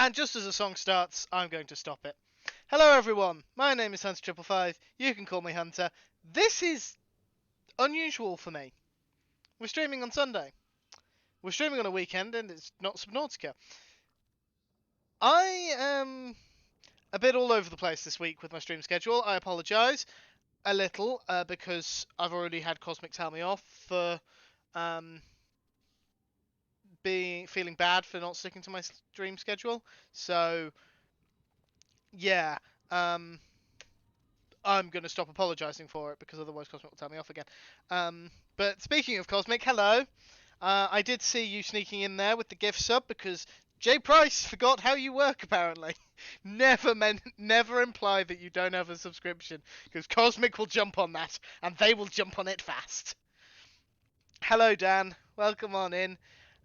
And just as the song starts, I'm going to stop it. Hello everyone, my name is Hunter555, you can call me Hunter. This is unusual for me. We're streaming on Sunday. We're streaming on a weekend and it's not Subnautica. I am a bit all over the place this week with my stream schedule. I apologise a little because I've already had Cosmic tell me off for feeling bad for not sticking to my stream schedule. So yeah, I'm going to stop apologising for it because otherwise Cosmic will tell me off again. But speaking of Cosmic, hello. I did see you sneaking in there with the gift sub because Jay Price forgot how you work apparently. Never imply that you don't have a subscription because Cosmic will jump on that and they will jump on it fast. Hello Dan, welcome on in.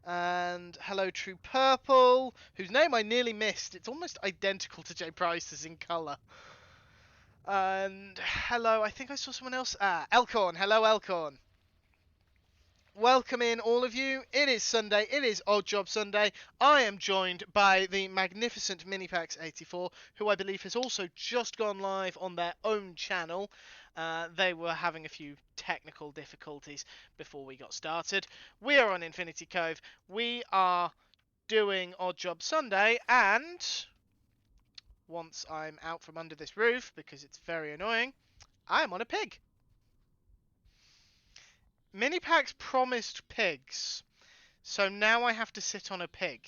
And hello True Purple, whose name I nearly missed. It's almost identical to Jay Price's in colour. And hello, I think I saw someone else. Elkhorn. Hello, Elkhorn. Welcome in, all of you. It is Sunday. It is Odd Job Sunday. I am joined by the magnificent Minipax84, who I believe has also just gone live on their own channel. They were having a few technical difficulties before we got started. We are on Infinity Cove. We are doing Odd Job Sunday, and once I'm out from under this roof, because it's very annoying, I'm on a pig. Minipax promised pigs, so now I have to sit on a pig.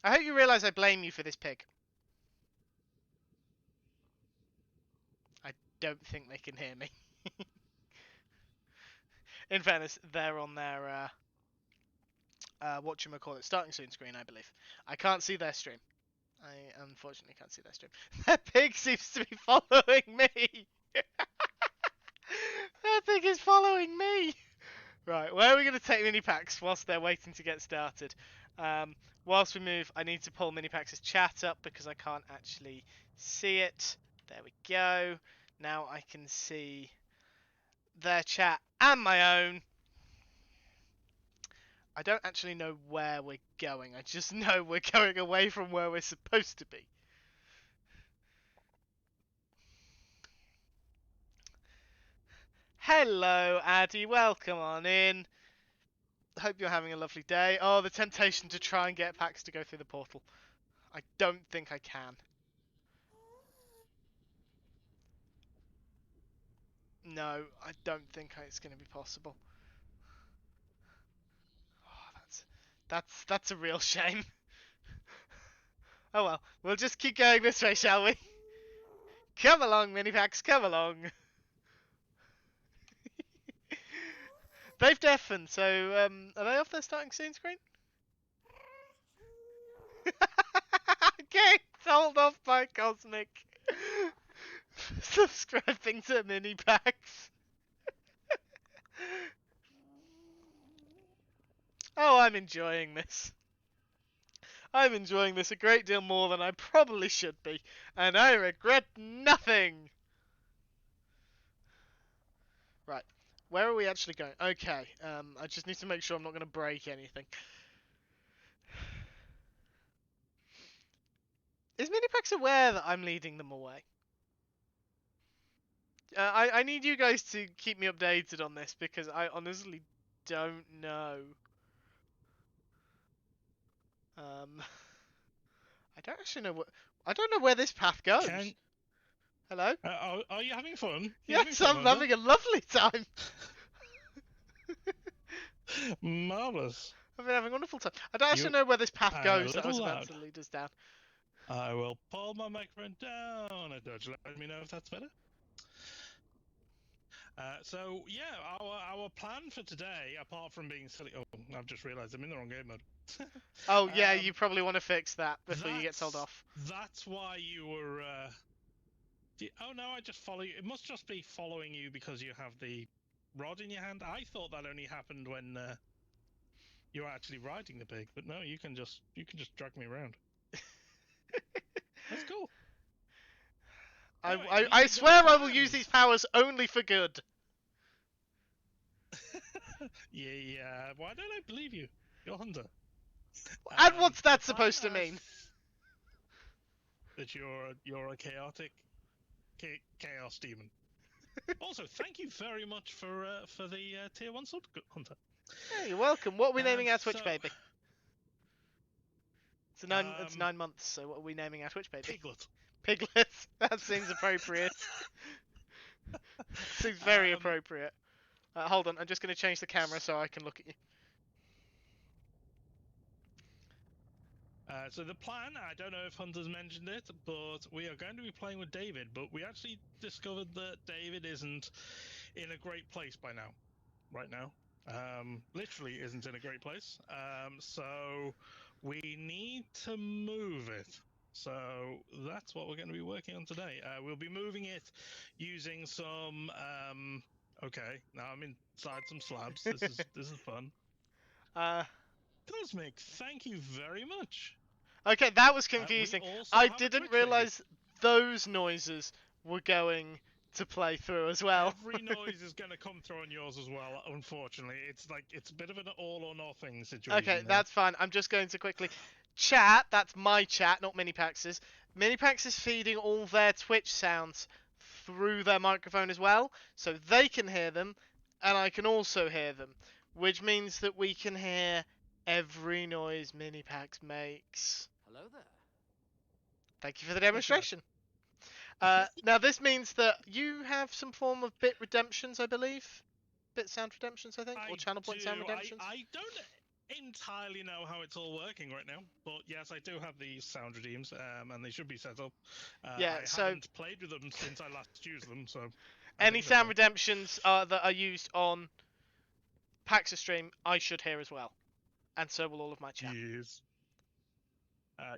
I hope you realise I blame you for this pig. I don't think they can hear me. In fairness, they're on their whatchamacallit, starting soon screen, I believe. I can't see their stream. I unfortunately can't see their stream. That pig seems to be following me. That pig is following me. Right, where are we going to take Minipax whilst they're waiting to get started? Whilst we move, I need to pull Minipax's chat up because I can't actually see it. There we go. Now I can see their chat and my own. I don't actually know where we're going. I just know we're going away from where we're supposed to be. Hello, Addy. Welcome on in. Hope you're having a lovely day. Oh, the temptation to try and get Pax to go through the portal. I don't think I can. No, I don't think it's going to be possible. Oh, that's a real shame. Oh well, we'll just keep going this way, shall we? Come along, Minipax, come along. They've deafened, so are they off their starting scene screen? Okay, told off by Cosmic. Subscribing to Minipax. Oh, I'm enjoying this. I'm enjoying this a great deal more than I probably should be, and I regret nothing. Right, where are we actually going? Okay, I just need to make sure I'm not going to break anything. Is Minipax aware that I'm leading them away? I need you guys to keep me updated on this because I honestly don't know. I don't actually know what. I don't know where this path goes. Hello? Are you having fun? Yes, I'm having a lovely time. Marvellous. I've been having a wonderful time. I don't actually know where this path goes that I was about to lead us down. I will pull my microphone down. Just let me know if that's better. So yeah, our plan for today, apart from being silly. Oh, I've just realised I'm in the wrong game mode. Oh yeah, you probably want to fix that before you get told off. That's why you were. Oh no, I just follow you. It must just be following you because you have the rod in your hand. I thought that only happened when you were actually riding the pig, but no, you can just drag me around. That's cool. Anyway, I swear I will use these powers only for good. Yeah. Why don't I believe you? You're a hunter. And what's The that plan supposed to mean? that you're a chaotic chaos demon. Also, thank you very much for the tier 1 sword hunter. Yeah, you're welcome. What are we naming our Twitch So, baby? It's 9 months, so what are we naming our Twitch baby? Piglet. Piglet. That seems appropriate. Seems very appropriate. Hold on, I'm just going to change the camera so I can look at you. So the plan, I don't know if Hunter's mentioned it, but we are going to be playing with David, but we actually discovered that David isn't in a great place by now. Right now. Literally isn't in a great place. So we need to move it. So that's what we're going to be working on today. We'll be moving it using some... okay, now I'm inside some slabs. This is fun. Cosmic, thank you very much. Okay, that was confusing. We also I have a didn't Twitch realise those noises were going to play through as well. Every noise is going to come through on yours as well, unfortunately. It's a bit of an all or nothing situation. Okay, there. that's fine. I'm just going to quickly chat. That's my chat, not Minipax's. Minipax is feeding all their Twitch sounds through their microphone as well, so they can hear them, and I can also hear them, which means that we can hear every noise Minipax makes. Hello there. Thank you for the demonstration. Now this means that you have some form of bit redemptions, I believe. Bit sound redemptions, I think, or channel point sound redemptions. I don't entirely know how it's all working right now, but yes, I do have these sound redeems, and they should be set up. Yeah, I so haven't played with them since I last used them, so any sound redemptions that are used on Paxa stream, I should hear as well, and so will all of my chat. Yes.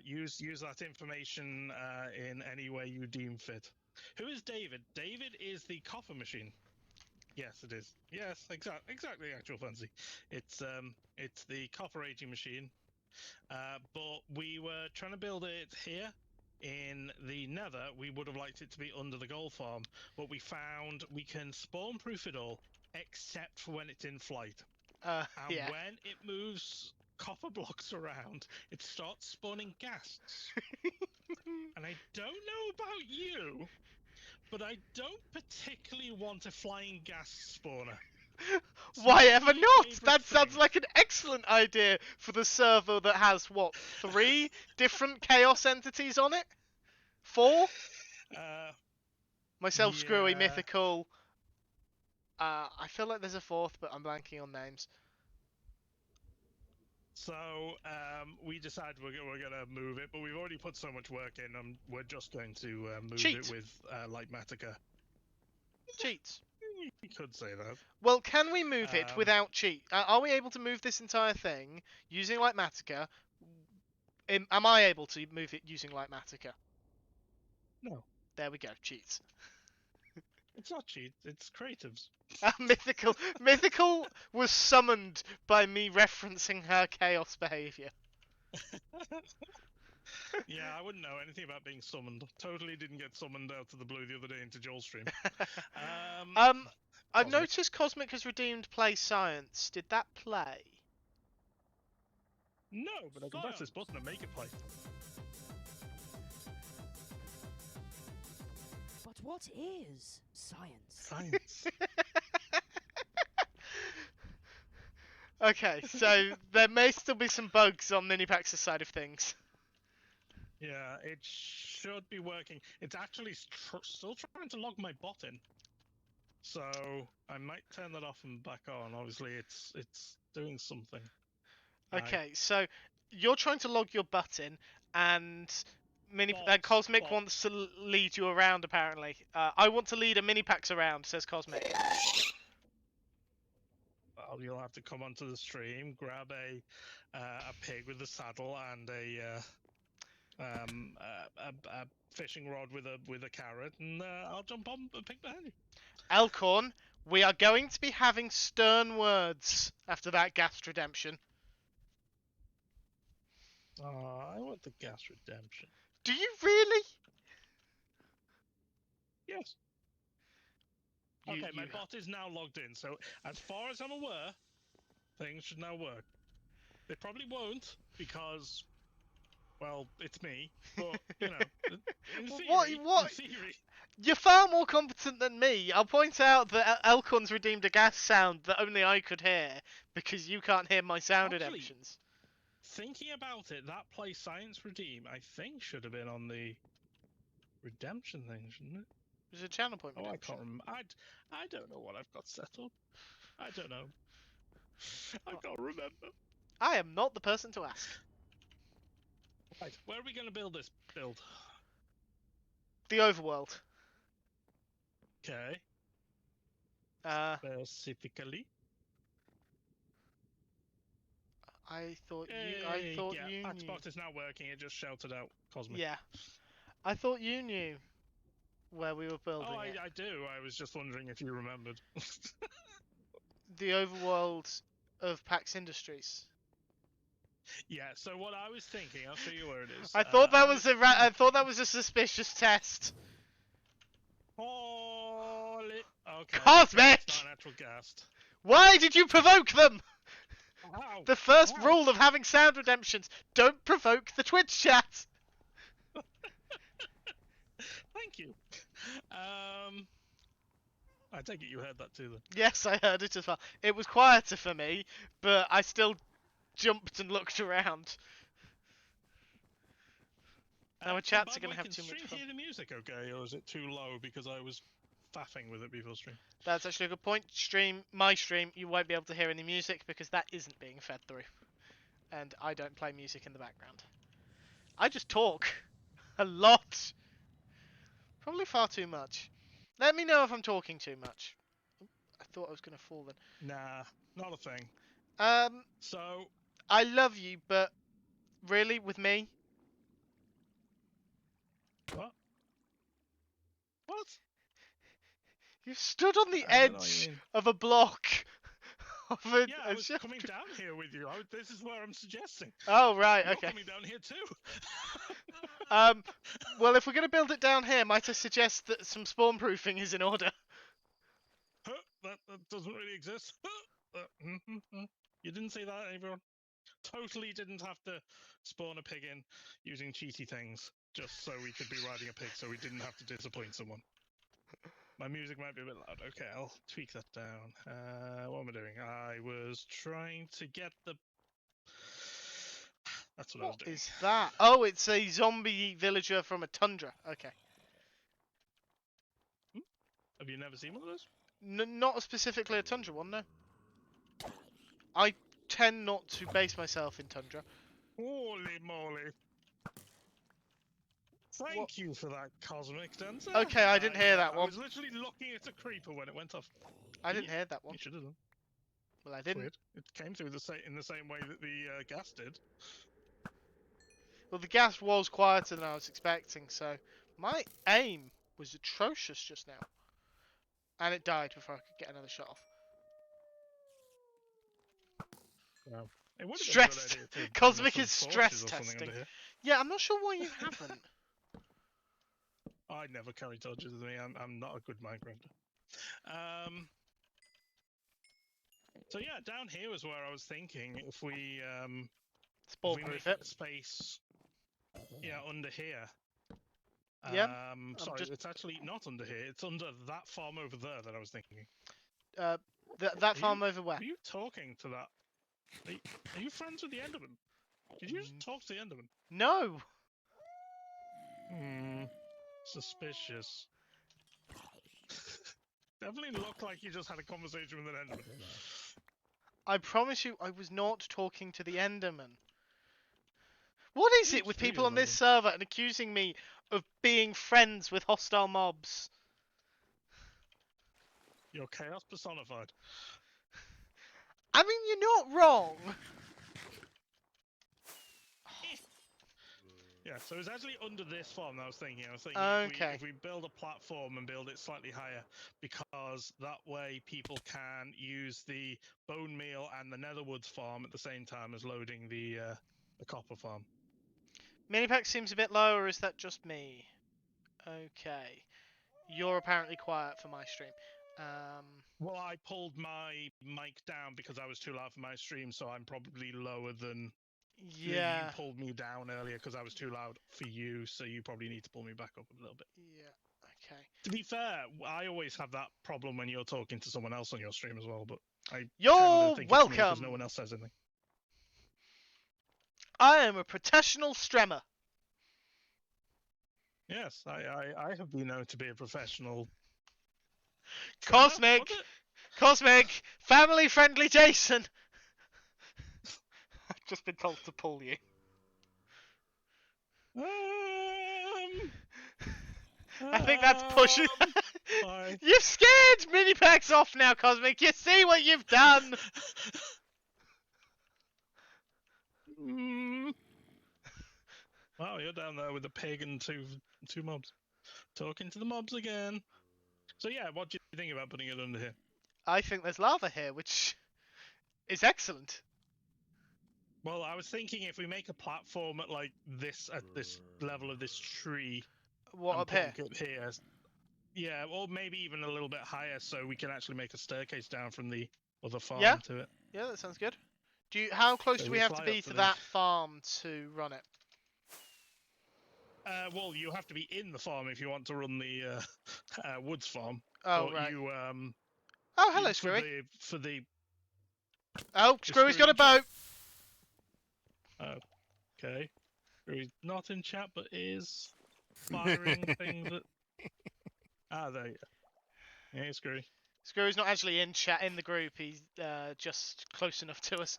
Use that information in any way you deem fit. Who is David? David is the copper machine. Yes, it is. Yes, exactly. Actual fancy. It's the copper aging machine. But we were trying to build it here in the Nether. We would have liked it to be under the gold farm, but we found we can spawn proof it all except for when it's in flight. And yeah. when it moves copper blocks around, it starts spawning ghasts. And I don't know about you, but I don't particularly want a flying ghast spawner. Why ever not? That sounds like an excellent idea for the server that has, what, 3 different chaos entities on it? 4? Myself, yeah. Screwy, Mythical. I feel like there's a 4th, but I'm blanking on names. So we decided we're going to move it, but we've already put so much work in, and we're just going to move it with Light Matica. Cheats. You could say that. Well, can we move it without cheat? Are we able to move this entire thing using Light Matica? Am I able to move it using Light Matica? No. There we go. Cheats. It's not cheat. It's creatives. Mythical was summoned by me referencing her chaos behavior. Yeah, I wouldn't know anything about being summoned. Totally didn't get summoned out of the blue the other day into Joel's stream. I've noticed Cosmic has redeemed Play Science. Did that play? No, but I can press this button and make it play. But what is science? Science. Okay, so there may still be some bugs on Minipax's side of things. Yeah, it should be working. It's actually still trying to log my bot in. So I might turn that off and back on. Obviously, it's doing something. Okay, so you're trying to log your bot in, and Cosmic wants to lead you around, apparently. I want to lead a Minipax around, says Cosmic. Well, you'll have to come onto the stream, grab a pig with a saddle and a fishing rod with a carrot, and I'll jump on a pig behind you. Elkhorn, we are going to be having stern words after that ghast redemption. I want the gas redemption. Do you really? Yes. Okay, my bot is now logged in, so as far as I'm aware, things should now work. They probably won't because, well, it's me. But you know, in theory, What? in theory, You're far more competent than me. I'll point out that Elcon's redeemed a gas sound that only I could hear because you can't hear my sound actually, redemptions. thinking about it, that play Science Redeem, I think, should have been on the redemption thing, shouldn't it? There's a channel point Oh, I redemption. can't remember. I don't know what I've got set up. I don't know. I can't remember. I am not the person to ask. Right, where are we going to build this build? The overworld. Okay. Specifically. I thought Hey, yeah, you knew. Xbox is now working. It just shouted out Cosmic. Yeah. I thought you knew where we were building Oh, it. I do. I was just wondering if you remembered. The overworld of PAX Industries. Yeah. So what I was thinking, I'll show you where it is. I thought that was I thought that was a suspicious test. Holy. Okay. Cosmic! It's not an actual ghast. Why did you provoke them? Ow. The first Ow. rule of having sound redemptions: don't provoke the Twitch chat. Thank you. I take it you heard that too, then. Yes, I heard it as well. It was quieter for me, but I still jumped and looked around. Now our chats are going to have too much Can fun. stream hear the music okay, or is it too low because I was faffing with it before stream? That's actually a good point. My stream, you won't be able to hear any music because that isn't being fed through. And I don't play music in the background. I just talk. A lot. Probably far too much. Let me know if I'm talking too much. I thought I was going to fall then. Nah, not a thing. So... I love you, but really, with me? What? What? You stood on the I don't know what edge you mean. of a block. Yeah, I was coming down here with you. This is where I'm suggesting. Oh, right, You're okay. coming down here too. Well, if we're going to build it down here, might I suggest that some spawn proofing is in order? That doesn't really exist. You didn't say that, everyone. Totally didn't have to spawn a pig in using cheaty things just so we could be riding a pig so we didn't have to disappoint someone. My music might be a bit loud. Okay, I'll tweak that down. What am I doing? I was trying to get the... That's what I was doing. What is that? Oh, it's a zombie villager from a tundra. Okay. Have you never seen one of those? Not specifically a tundra one, no. I tend not to base myself in tundra. Holy moly. Thank you for that, Cosmic Dancer. Okay, I didn't hear that one. I was literally looking at a creeper when it went off. I didn't hear that one. You should have done. Well, I didn't. Weird. It came through in the same way that the gas did. Well, the gas was quieter than I was expecting, so my aim was atrocious just now. And it died before I could get another shot off. Wow. It would have Stressed. been a good idea to Cosmic some is stress torches or something testing. under here. Yeah, I'm not sure why you haven't. I never carry torches with me. I'm not a good Minecrafter. So yeah, down here was where I was thinking if we Spawn make proof it. space, yeah, under here. Yeah. Sorry, it's actually not under here. It's under that farm over there that I was thinking. That farm over where? Are you talking to that? Are you friends with the Enderman? Did you just talk to the Enderman? No. Suspicious. Definitely looked like you just had a conversation with an Enderman. I promise you, I was not talking to the Enderman. What is it with people on this server and accusing me of being friends with hostile mobs? You're chaos personified. I mean, you're not wrong. Yeah, so it's actually under this farm that I was thinking. Okay. If we build a platform and build it slightly higher, because that way people can use the bone meal and the netherwoods farm at the same time as loading the copper farm. Minipack seems a bit low, or is that just me? Okay. You're apparently quiet for my stream. Well, I pulled my mic down because I was too loud for my stream, so I'm probably lower than. You Yeah. pulled me down earlier because I was too loud for you, so you probably need to pull me back up a little bit. Yeah. Okay. To be fair, I always have that problem when you're talking to someone else on your stream as well, but I You're don't think it's me because welcome. no one else says anything. I am a professional stremmer. Yes, I have been known to be a professional. Cosmic, Cosmic, family-friendly Jason. I've just been told to pull you. I think that's pushing. You've scared mini packs off now, Cosmic. You see what you've done. Wow, you're down there with a pig and two mobs. Talking to the mobs again. So yeah, what do you think about putting it under here? I think there's lava here, which is excellent. Well, I was thinking if we make a platform at like this, at this level of this tree. What, and up here? plonk it here. Yeah, or maybe even a little bit higher, so we can actually make a staircase down from the other farm to it. Yeah, that sounds good. How close So do we we have to fly be up to to that this. farm to run it? Well, you have to be in the farm if you want to run the woods farm. Oh, but right. You, Oh, hello, Screwy. For the. Oh, Screwy's got a boat. Okay. Screwy's not in chat, but is firing things at. There you go. Yeah, Screwy. Screwy's not actually in chat in the group. He's just close enough to us.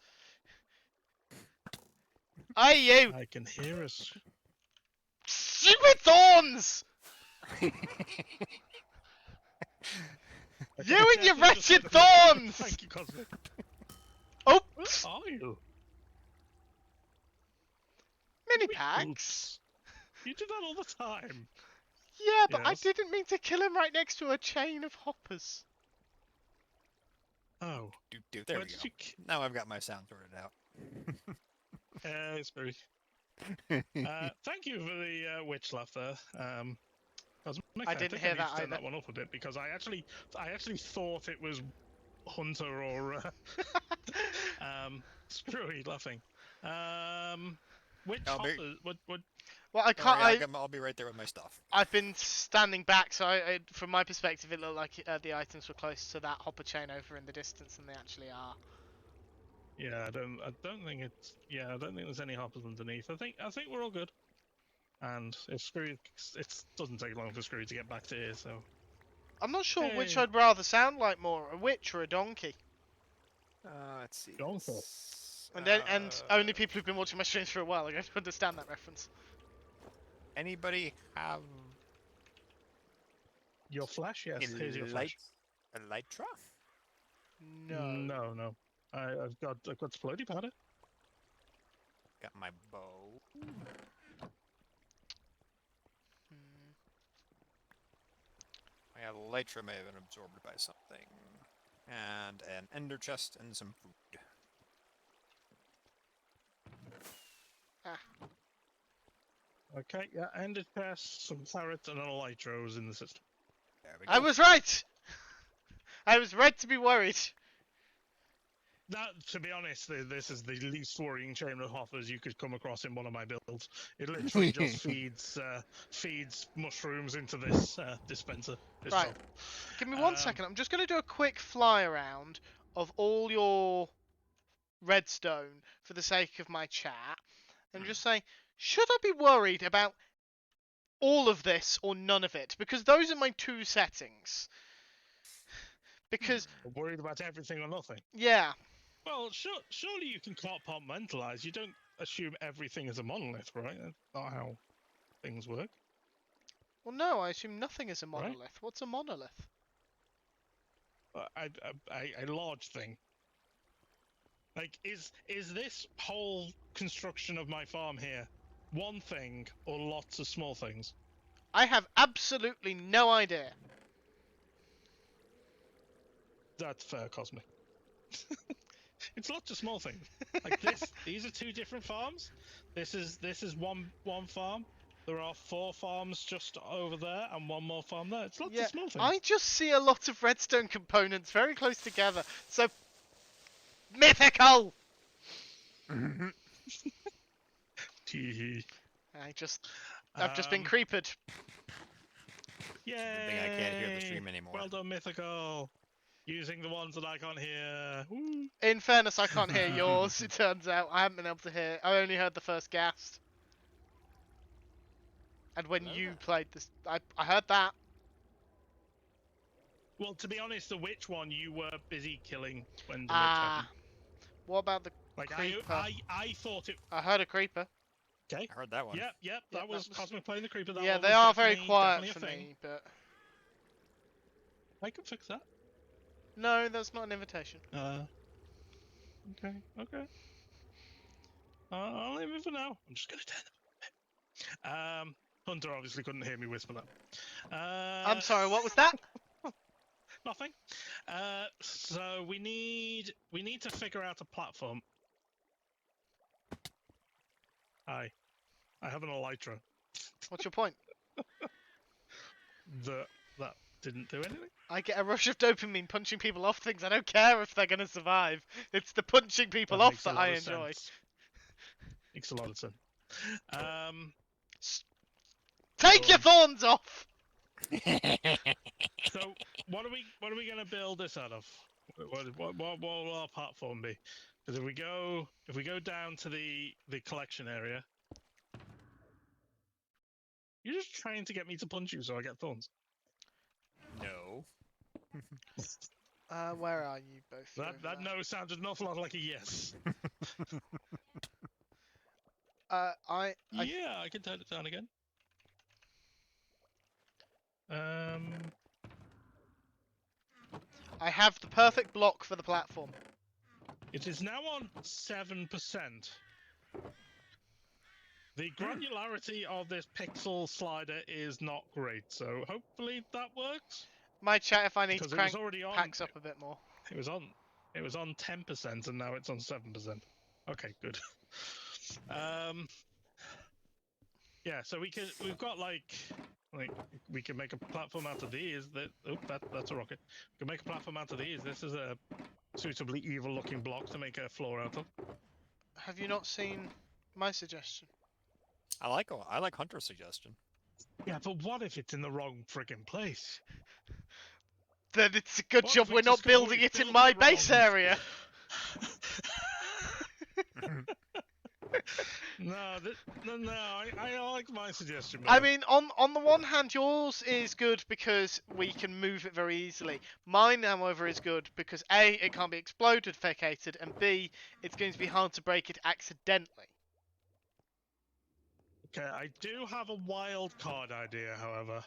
Hey, you! I can hear us. Stupid thorns! You and your wretched thorns! Thank you, Cosmic. Oops! Where are you? Mini packs? You do that all the time. Yeah, but I Yes. didn't mean to kill him right next to a chain of hoppers. Oh. There we go. Now I've got my sound sorted out. It's very. Thank you for the witch laugh there. I didn't hear that turn either. that one up a bit because I actually thought it was Hunter or Screwy laughing. Which hoppers? What? Well, I can't. I'll be right there with my stuff. I've been standing back, so from my perspective, it looked like the items were close to that hopper chain over in the distance, and they actually are. Yeah, I don't think it's. Yeah, I don't think there's any hoppers underneath. I think we're all good. And if Screwy, it doesn't take long for Screwy to get back to here, so. I'm not sure which Hey. I'd rather sound like more, a witch or a donkey. Let's see. Donkey. And only people who've been watching my streams for a while are going to understand that reference. Anybody have Your flash? Yes, here's your flash. Elytra? No. No. I've got floaty powder. Got my bow. My elytra may have been absorbed by something. And an ender chest and some food. Okay, yeah, ender chest, some claret, and an elytra was in the system. There we go. I was right! I was right to be worried. That, to be honest, this is the least worrying chain of hoppers you could come across in one of my builds. It literally just feeds mushrooms into this dispenser. Right. Shop. Give me 1 second. I'm just going to do a quick fly around of all your redstone for the sake of my chat. And just say, should I be worried about all of this or none of it? Because those are my two settings. Because... Worried about everything or nothing? Yeah. Well, surely you can compartmentalize. You don't assume everything is a monolith, right? That's not how things work. Well, no, I assume nothing is a monolith. Right. What's a monolith? A large thing. Like, is this whole construction of my farm here one thing or lots of small things? I have absolutely no idea. That's fair, Cosmic. It's lots of small things. Like this, these are two different farms. This is one farm. There are 4 farms just over there and 1 more farm there. It's lots Yeah, of small things. I just see a lot of redstone components very close together. So mythical. Tee-hee. I've just been creeped. Yay! Good thing I can't hear the stream anymore. Well done, Mythical. Using the ones that I can't hear. Woo. In fairness, I can't hear yours. It turns out I haven't been able to hear. I only heard the first ghast. And when Hello you there. played this, I heard that. Well, to be honest, the witch one you were busy killing when the witch Ah. happened. What about the Like creeper? I thought it. I heard a creeper. Okay. I heard that one. Yep. Yeah, That was that was- Cosmic playing the creeper. That Yeah, one they was are very definitely quiet a for thing. me, but I can fix that. no, that's not an invitation. Okay. I'll leave it for now. I'm just gonna turn it. Hunter obviously couldn't hear me whisper that. I'm sorry, what was that? Nothing. So we need to figure out a platform. Hi. I have an elytra. What's your point? That didn't do anything. I get a rush of dopamine punching people off things. I don't care if they're gonna survive. It's the punching people That off makes a that lot I of enjoy. sense. Makes a lot of sense. Take your thorns off! So what are we gonna build this out of? What will our platform be? Because if we go down to the collection area, you're just trying to get me to punch you so I get thorns. No. Where are you both? That no sounded an awful lot like a yes. Yeah, I can turn it down again. I have the perfect block for the platform. It is now on 7%. The granularity of this pixel slider is not great, so hopefully that works. My chat if I need Because to it was crank already on. packs up a bit more. It was on 10% and now it's on 7%. Okay, good. Yeah, so we've got like we can make a platform out of these. That's a rocket. We can make a platform out of these. This is a suitably evil looking block to make a floor out of. Have you not seen my suggestion? I like Hunter's suggestion. Yeah, but what if it's in the wrong friggin' place? Then it's a good What job if we we're not just go, building "We it in built my it base wrong"? area. No, I like my suggestion. I better. mean, on the one hand, yours is good because we can move it very easily. Mine, however, is good because A, it can't be exploded, vacated, and B, it's going to be hard to break it accidentally. Okay, I do have a wild card idea, however.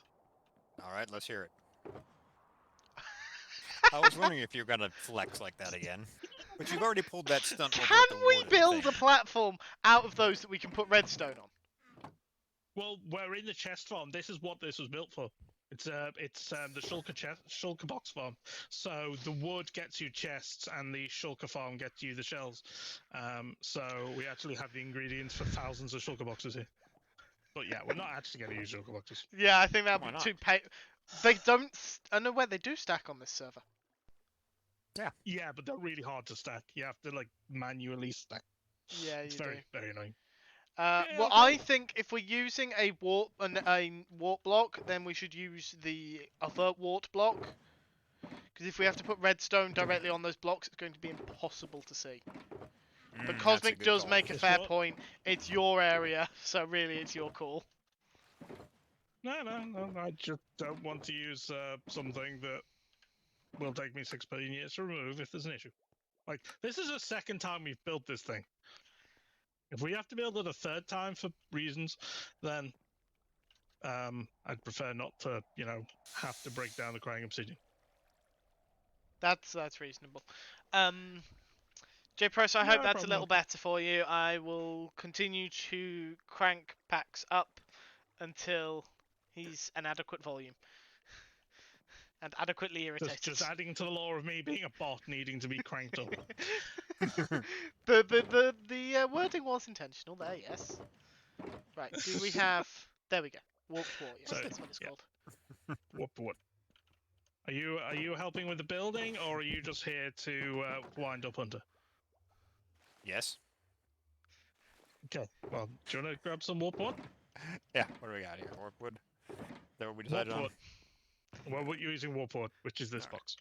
All right, let's hear it. I was wondering if you were gonna flex like that again, but you've already pulled that stunt over Can at the we warden build thing. a platform out of those that we can put redstone on? Well, we're in the chest farm. This is what this was built for. It's the shulker box farm. So the wood gets you chests, and the shulker farm gets you the shells. So we actually have the ingredients for thousands of shulker boxes here. But yeah, we're not actually going to use shulker boxes. Yeah, I think that'd Why be not? too They don't. I know where they do stack on this server. Yeah, but they're really hard to stack. You have to like manually stack. Yeah, you It's do. very annoying. Well, okay. I think if we're using a warp block, then we should use the other wart block. Because if we have to put redstone directly on those blocks, it's going to be impossible to see. But That's a Cosmic good does call. make a Guess fair what? point. It's your area, so really it's your call. No, I just don't want to use something that will take me 16 years to remove if there's an issue. Like, this is the second time we've built this thing. If we have to build it a third time for reasons, then I'd prefer not to, have to break down the crying obsidian. That's reasonable. J Price, I No hope that's a problem. little better for you. I will continue to crank packs up until he's an adequate volume. And adequately irritated. Just adding to the lore of me being a bot needing to be cranked up. The wording was intentional there, yes. Right, do we have There we go. Warped War, yes, So, that's what it's yeah. called. What? Are you helping with the building, or are you just here to wind up Hunter? Yes. Okay. Well, do you want to grab some warp wood? Yeah. What do we got here? Warp wood. Is that what we decided Warp on? wood. Well, we're using warp wood, which is this Alright. box.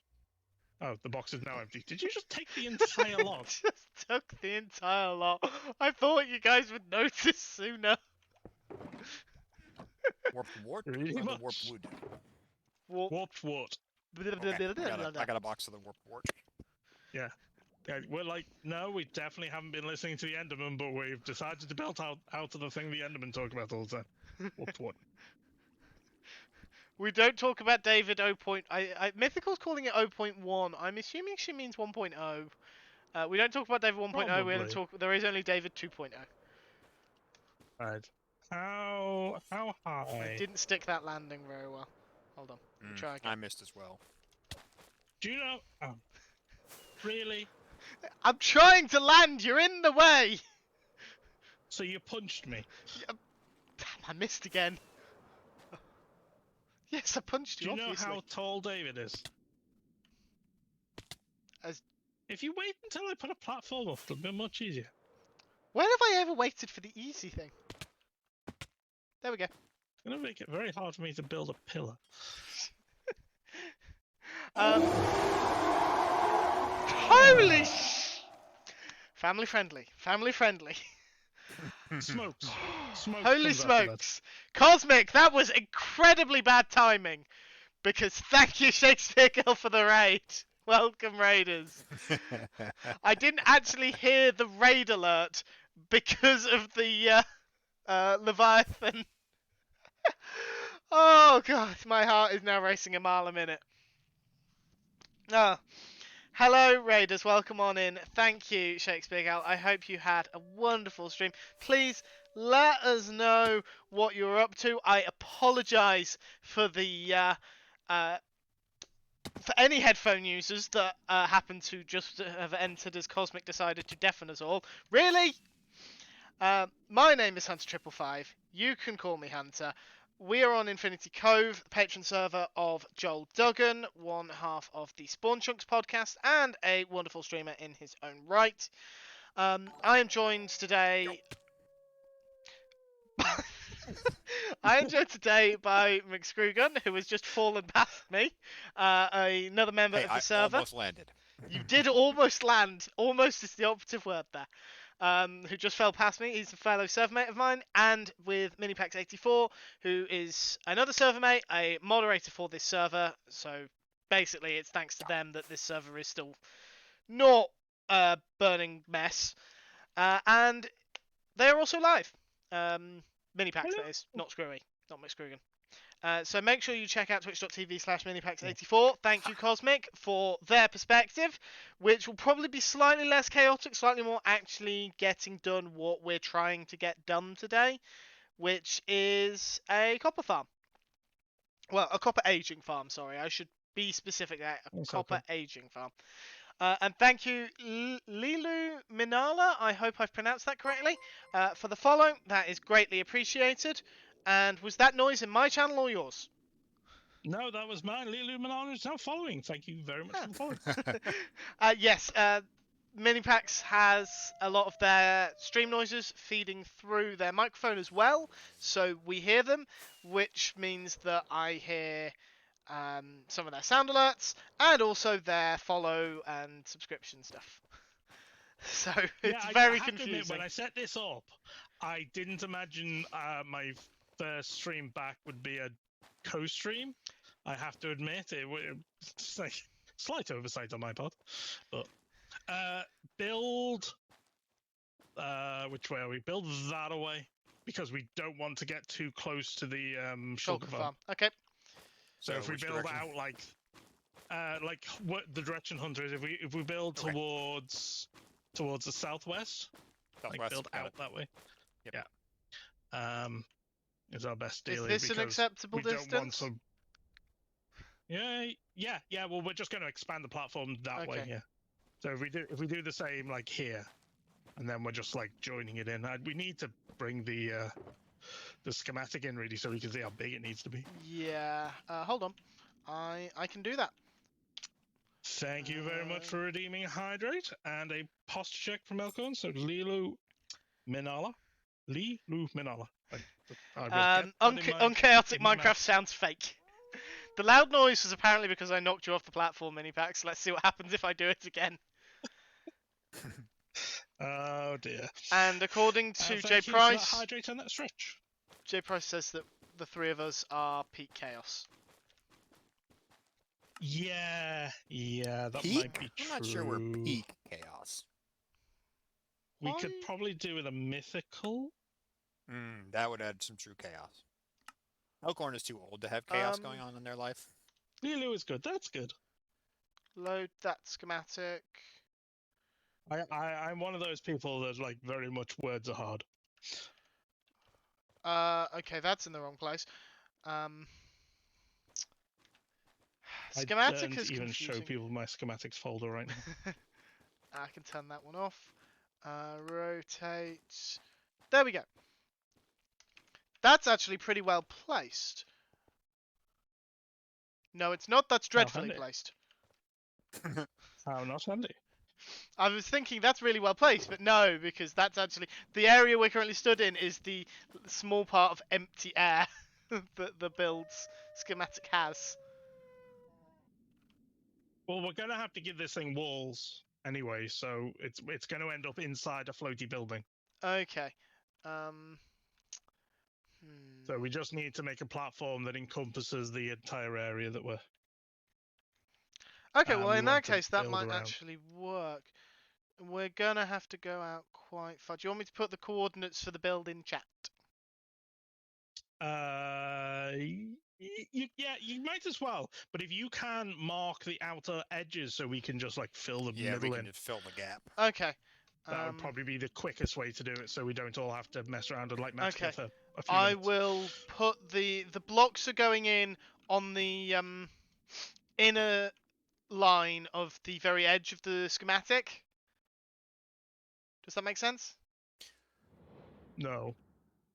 Oh, the box is now empty. Did you just take the entire log? Just took the entire lot. I thought you guys would notice sooner. Warped wart Really or the much. warped wood? Warped wood. Okay. I got a box of the warped wart. Yeah, we're like, no, we definitely haven't been listening to the Enderman, but we've decided to build out of the thing the Enderman talk about all the time. Warped wood. We don't talk about David 0. Mythical's calling it 0.1. I'm assuming she means 1.0. We don't talk about David 1.0. We only Probably. talk. There is only David 2.0. Right. How I high? didn't stick that landing very well. Hold on. Let me try again. I missed as well. Do you know? Oh, really? I'm trying to land. You're in the way. So you punched me? Damn, I missed again. Yes, I punched Do you. you know Obviously. how tall David is? As- If you wait until I put a platform up, it'll be much easier. When have I ever waited for the easy thing? There we go. It's gonna make it very hard for me to build a pillar. Holy family friendly. Family friendly. Smokes. Smoke Holy comes after that. smokes. Cosmic, that was incredibly bad timing. Because thank you, Shakespeare Girl, for the raid. Welcome, raiders. I didn't actually hear the raid alert because of the Leviathan. Oh god, my heart is now racing a mile a minute. Ah. Hello, raiders. Welcome on in. Thank you, Shakespeare Gal. I hope you had a wonderful stream. Please let us know what you're up to. I apologise for the for any headphone users that happen to just have entered as Cosmic decided to deafen us all. Really? My name is Hunter555. You can call me Hunter. We are on Infinity Cove, the patron server of Joel Duggan, one half of the Spawn Chunks podcast, and a wonderful streamer in his own right. I am joined today. I am joined today by McScrewgun, who has just fallen past me, another member Hey, of the I server. almost landed. You did almost land. Almost is the operative word there. Who just fell past me. He's a fellow server mate of mine, and with Minipax84, who is another server mate, a moderator for this server. So basically, it's thanks to them that this server is still not a burning mess. And they are also live. Minipax, that is, not Screwy, not McScrewgan. So make sure you check out twitch.tv/minipax84. Thank you, Cosmic, for their perspective, which will probably be slightly less chaotic, slightly more actually getting done what we're trying to get done today, which is a copper farm. Well, a copper aging farm, sorry. I should be specific there. A copper aging farm. And thank you, Lilu Minala, I hope I've pronounced that correctly, for the follow. That is greatly appreciated. And was that noise in my channel or yours? No, that was mine. Lilu Manan is now following. Thank you very much for following. Yes, Minipax has a lot of their stream noises feeding through their microphone as well, so we hear them, which means that I hear some of their sound alerts and also their follow and subscription stuff. So it's very I have confusing. To admit, when I set this up, I didn't imagine my first stream back would be a co-stream. I have to admit, it's like slight oversight on my part. But build, which way are we? Build that away because we don't want to get too close to the shulker farm. Okay. So if we build direction? out like what the direction Hunter is, if we build towards the southwest, like build out that way. Yep. Yeah. Is our best deal. Is this an acceptable distance? Yeah. Well, we're just going to expand the platform that way. Yeah. So if we do the same like here, and then we're just like joining it in. We need to bring the the schematic in really, so we can see how big it needs to be. Yeah. Hold on. I can do that. Thank you very much for redeeming Hydrate and a posture check from Elkhorn. So Lilu Minala. Unchaotic in my Minecraft mouth. sounds fake. The loud noise was apparently because I knocked you off the platform, mini packs. Let's see what happens if I do it again. Oh dear. And according to Thank Jay you for that Price, Hydrate and that stretch. Jay Price says that the three of us are peak chaos. Yeah, that Peak? might be true. I'm not sure we're peak chaos. We Why? could probably do with a mythical. That would add some true chaos. Elkhorn is too old to have chaos going on in their life. Lilu is good. That's good. Load that schematic. I'm one of those people that like very much words are hard. Okay, that's in the wrong place. I Schematic don't is even show confusing. people my schematics folder right now. I can turn that one off. Rotate. There we go. That's actually pretty well placed. No, it's not. That's dreadfully handy. placed. How not handy. I was thinking that's really well placed, but no, because that's actually the area we're currently stood in is the small part of empty air that the build's schematic has. Well, we're gonna have to give this thing walls anyway, so it's going to end up inside a floaty building. Okay. So we just need to make a platform that encompasses the entire area that we're. Okay, well in that want to case that build might around. actually work. We're gonna have to go out quite far. Do you want me to put the coordinates for the build in chat? Yeah, you might as well. But if you can mark the outer edges so we can just like fill the Yeah, middle we can in, just fill the gap. Okay. that would probably be the quickest way to do it, so we don't all have to mess around and like Matsky Okay. for a few I minutes. will put the blocks are going in on the inner line of the very edge of the schematic. Does that make sense? No.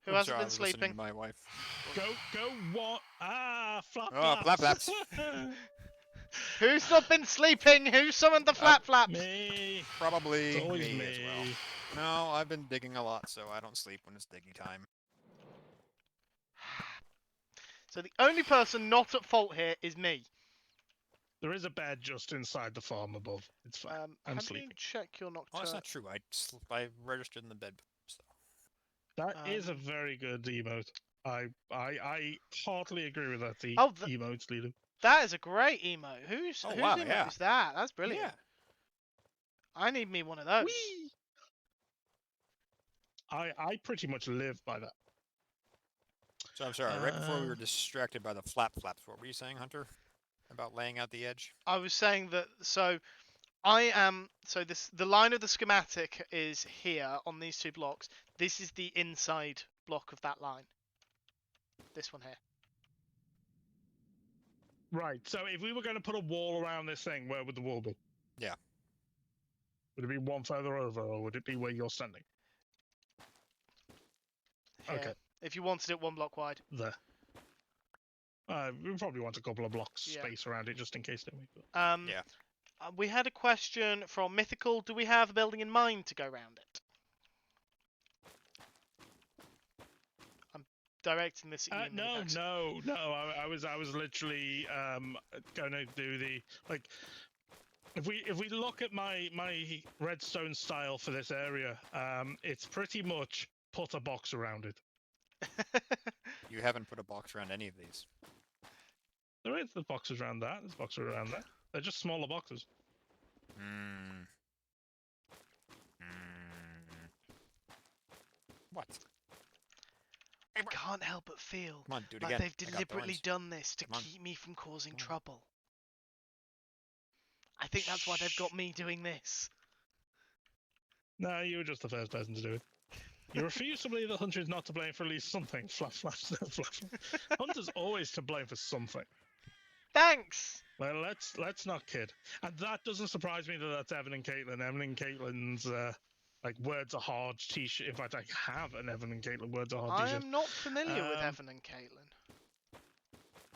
Who I'm hasn't sorry, I been was listening sleeping? to my wife. Go what? Flap Oh, flap flaps. Who's not been sleeping? Who summoned the flap flaps? Me. Probably It's always me as well. No, I've been digging a lot, so I don't sleep when it's digging time. So the only person not at fault here is me. There is a bed just inside the farm above. It's fine. I'm how sleeping. do you check your Oh, nocturne? that's not true. I registered in the bed. So. That is a very good emote. I heartily agree with that. The emotes leader. That is a great emote. Whose wow, emote yeah. is that? That's brilliant. Yeah. I need me one of those. Whee! I pretty much live by that. So I'm sorry, right before we were distracted by the flap flaps, what were you saying, Hunter? About laying out the edge? I was saying that the line of the schematic is here on these two blocks. This is the inside block of that line. This one here. Right. So if we were going to put a wall around this thing, where would the wall be? Yeah. Would it be one further over, or would it be where you're standing? Here. Okay. If you wanted it one block wide. There. We probably want a couple of blocks space around it just in case, don't we? Yeah. We had a question from Mythical. Do we have a building in mind to go around it? I'm directing this at you. No. I was literally going to do the like. If we look at my redstone style for this area, it's pretty much put a box around it. You haven't put a box around any of these. There is boxes around that. There's boxes around that. They're just smaller boxes. What? I can't help but feel Come on, do it like again. they've deliberately done this to keep me from causing trouble. I think that's why they've got me doing this. No, you were just the first person to do it. You refuse to believe that Hunter is not to blame for at least something. Hunter's always to blame for something. Thanks! Well, let's not kid. And that doesn't surprise me that that's Evan and Caitlin. Evan and Caitlin's like Words Are Hard t-shirt. In fact, I have an Evan and Caitlin Words Are Hard I t-shirt. am not familiar with Um, Evan and Caitlin.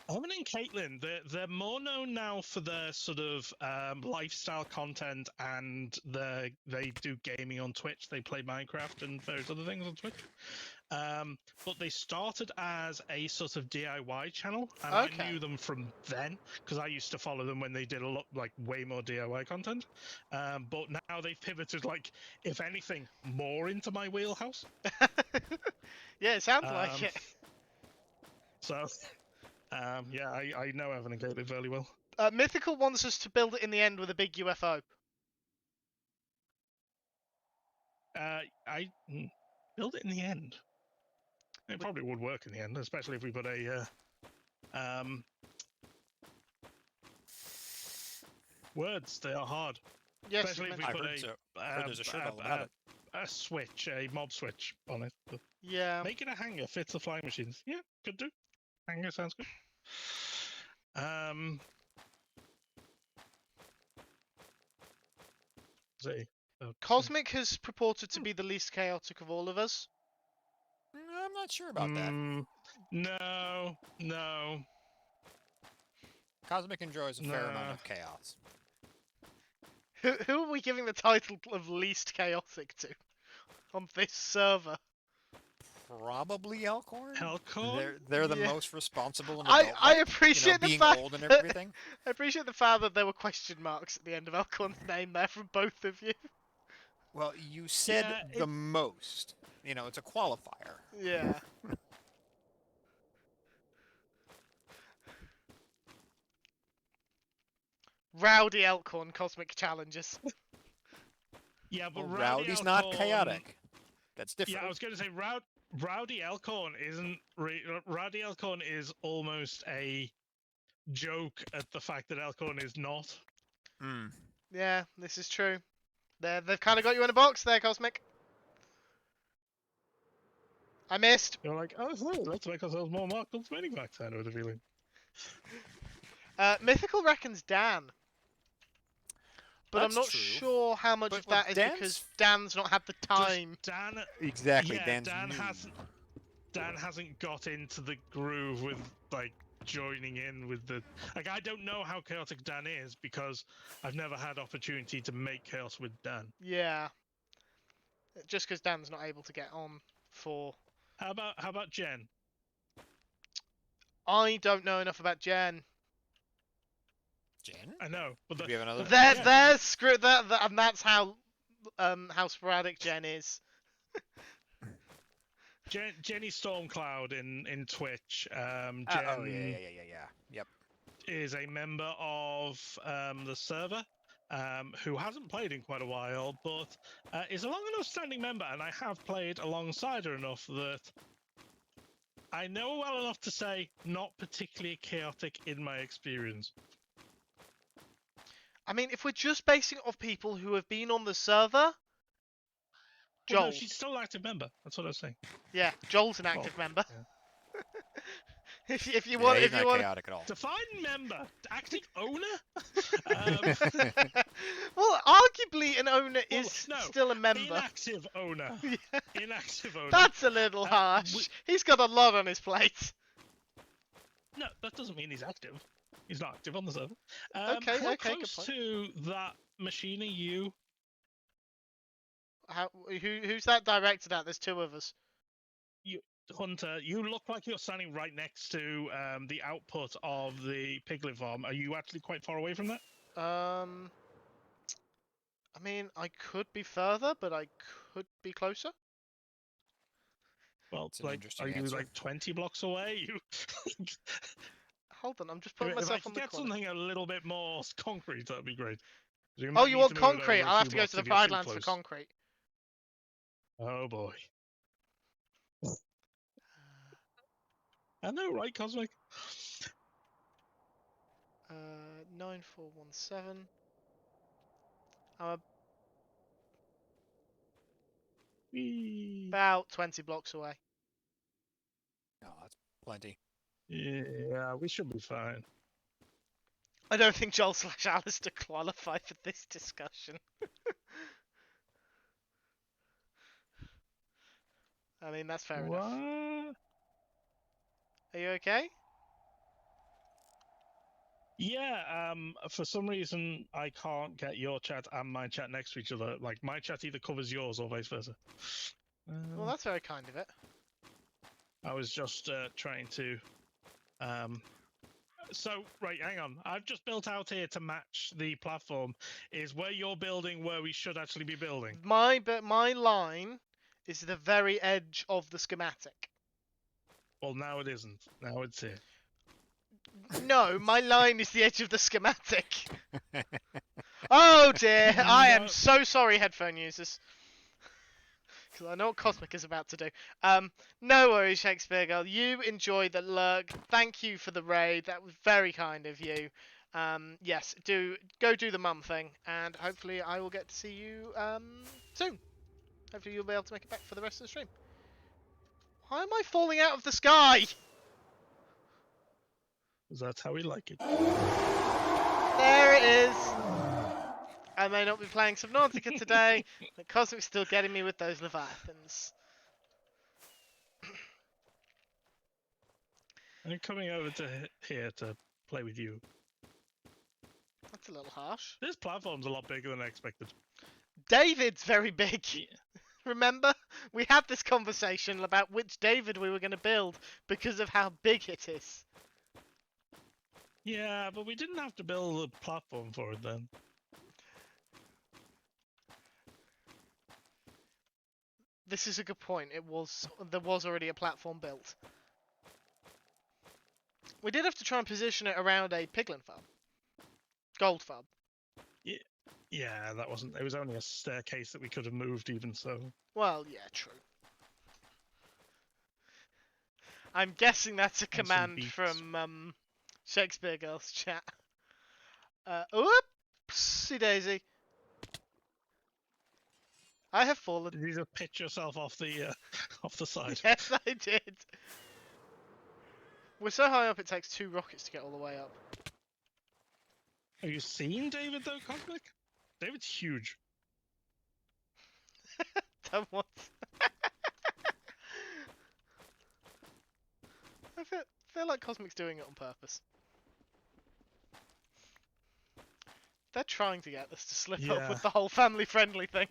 Evan and Caitlin, they're more known now for their sort of lifestyle content, and they do gaming on Twitch. They play Minecraft and various other things on Twitch. But they started as a sort of DIY channel, and Okay. I knew them from then because I used to follow them when they did a lot, like way more DIY content. But now they've pivoted, like, if anything, more into my wheelhouse. Yeah, it sounds like it. So, yeah, I know Evan and Caitlin fairly well. Mythical wants us to build it in the end with a big UFO. I build it in the end. It probably would work in the end, especially if we put a words. They are hard. Yes, Especially if we I put heard a, so. Heard there's a shirt all about it. a switch, a mob switch on it. But yeah. make it a hanger, fits the flying machines. Yeah, could do. Hanger sounds good. See. Cosmic has purported to be the least chaotic of all of us. I'm not sure about that. No. Cosmic enjoys a fair amount of chaos. Who are we giving the title of least chaotic to on this server? Probably Elkhorn. Elkhorn? They're the Yeah. most responsible and I adult-like, appreciate the being fact old and that- everything. I appreciate the fact that there were question marks at the end of Elkhorn's name there from both of you. Well, you said Yeah, the most. It's a qualifier. Yeah. Rowdy Elkhorn Cosmic Challenges. Yeah, but Well, Rowdy Rowdy's not Elkhorn- chaotic. That's different. Yeah, I was going to say Rowdy Elkhorn isn't. Rowdy Elkhorn is almost a joke at the fact that Elkhorn is not. Mm. Yeah, this is true. They've kind of got you in a box there, Cosmic. I missed. You're like, oh, let's make ourselves more marked on spinning facts. I know the feeling. Mythical reckons Dan. But I'm That's not true. sure how much But of that is Dan's- because Dan's not had the time. Dan, Exactly. yeah, Dan's Dan new. hasn't got into the groove with like joining in with the I don't know how chaotic Dan is because I've never had opportunity to make chaos with Dan. Yeah. Just because Dan's not able to get on for. How about Jen? I don't know enough about Jen. Jen? I know, but Do we have another? They're screwed. And that's how sporadic Jen is. Jenny Stormcloud in Twitch. Jen Oh yeah. Yep. is a member of the server. Who hasn't played in quite a while, but is a long enough standing member, and I have played alongside her enough that I know her well enough to say not particularly chaotic in my experience. I mean, if we're just basing it off people who have been on the server, Joel. Well, no, she's still an active member. That's what I was saying. Yeah, Joel's an active member. Yeah. if you Yeah, want, he's if not you want. chaotic at all. Define member, active owner. Well, arguably an owner Well, is no, still a member. Inactive owner. Yeah. Inactive owner. That's a little harsh. He's got a lot on his plate. No, that doesn't mean he's active. He's not active on the server. Okay, how okay, good close point. to that machine are you? Who's that directed at? There's two of us. Hunter, you look like you're standing right next to the output of the piglet farm. Are you actually quite far away from that? I mean, I could be further, but I could be closer. Well, It's an like, interesting are you answer. like 20 blocks away? You. Hold on, I'm just putting If I myself could on the get corner. something a little bit more concrete, that'd be great. Oh, you want concrete? I'll have to go to the Pride Lands for concrete. Oh boy. I know, right, Cosmic? 9417. I'm about 20 blocks away. No, that's plenty. Yeah, we should be fine. I don't think Joel/Alistair qualify for this discussion. I mean, that's fair What? enough. Are you okay? Yeah, for some reason I can't get your chat and my chat next to each other. Like, my chat either covers yours or vice versa. Well, that's very kind of it. I was just trying to... So, right, hang on. I've just built out here to match the platform. Is where you're building where we should actually be building? My line is the very edge of the schematic. Well, now it isn't. Now it's here. No, my line is the edge of the schematic. Oh dear, I am No. so sorry, headphone users. Because I know what Cosmic is about to do. No worries, Shakespeare Girl. You enjoy the lurk. Thank you for the raid. That was very kind of you. Yes, go do the mum thing, and hopefully I will get to see you soon. Hopefully you'll be able to make it back for the rest of the stream. Why am I falling out of the sky? That's how we like it. There it is. I may not be playing Subnautica today, but Cosmic's still getting me with those Leviathans. I'm coming over to here to play with you. That's a little harsh. This platform's a lot bigger than I expected. David's very big. Yeah. Remember? We had this conversation about which David we were going to build because of how big it is. Yeah, but we didn't have to build a platform for it then. This is a good point. There was already a platform built. We did have to try and position it around a piglin farm. Gold farm. Yeah, that wasn't... It was only a staircase that we could have moved even so. Well, yeah, true. I'm guessing that's a And some command beaks. from Shakespeare Girl's chat. Oopsie daisy. I have fallen. Did you just pitch yourself off the off the side? Yes, I did. We're so high up it takes 2 rockets to get all the way up. Have you seen David though, Cosmic? David's huge. Done what? I feel like Cosmic's doing it on purpose. They're trying to get us to slip up Yeah. with the whole family-friendly thing.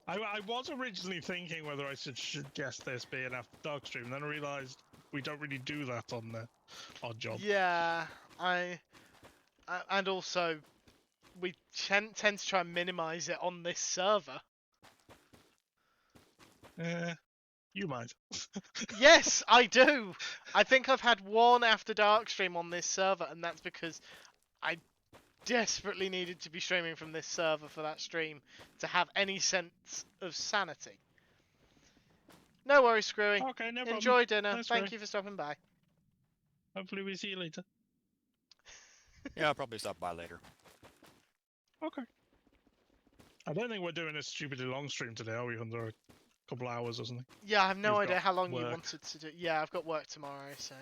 I was originally thinking whether I should guess this being after Dark Stream, then I realised we don't really do that on the Odd Job. Yeah, and also we tend to try and minimise it on this server. You might. Yes, I do. I think I've had one after Dark Stream on this server, and that's because I desperately needed to be streaming from this server for that stream to have any sense of sanity. No worries, Screwy. Okay, no problem. Enjoy dinner. Thanks, Thank Screwy. you for stopping by. Hopefully we see you later. Yeah, I'll probably stop by later. Okay. I don't think we're doing a stupidly long stream today, are we? Under a couple hours or something. Yeah, I have no You've idea got how long you work. wanted to do. Yeah, I've got work tomorrow, so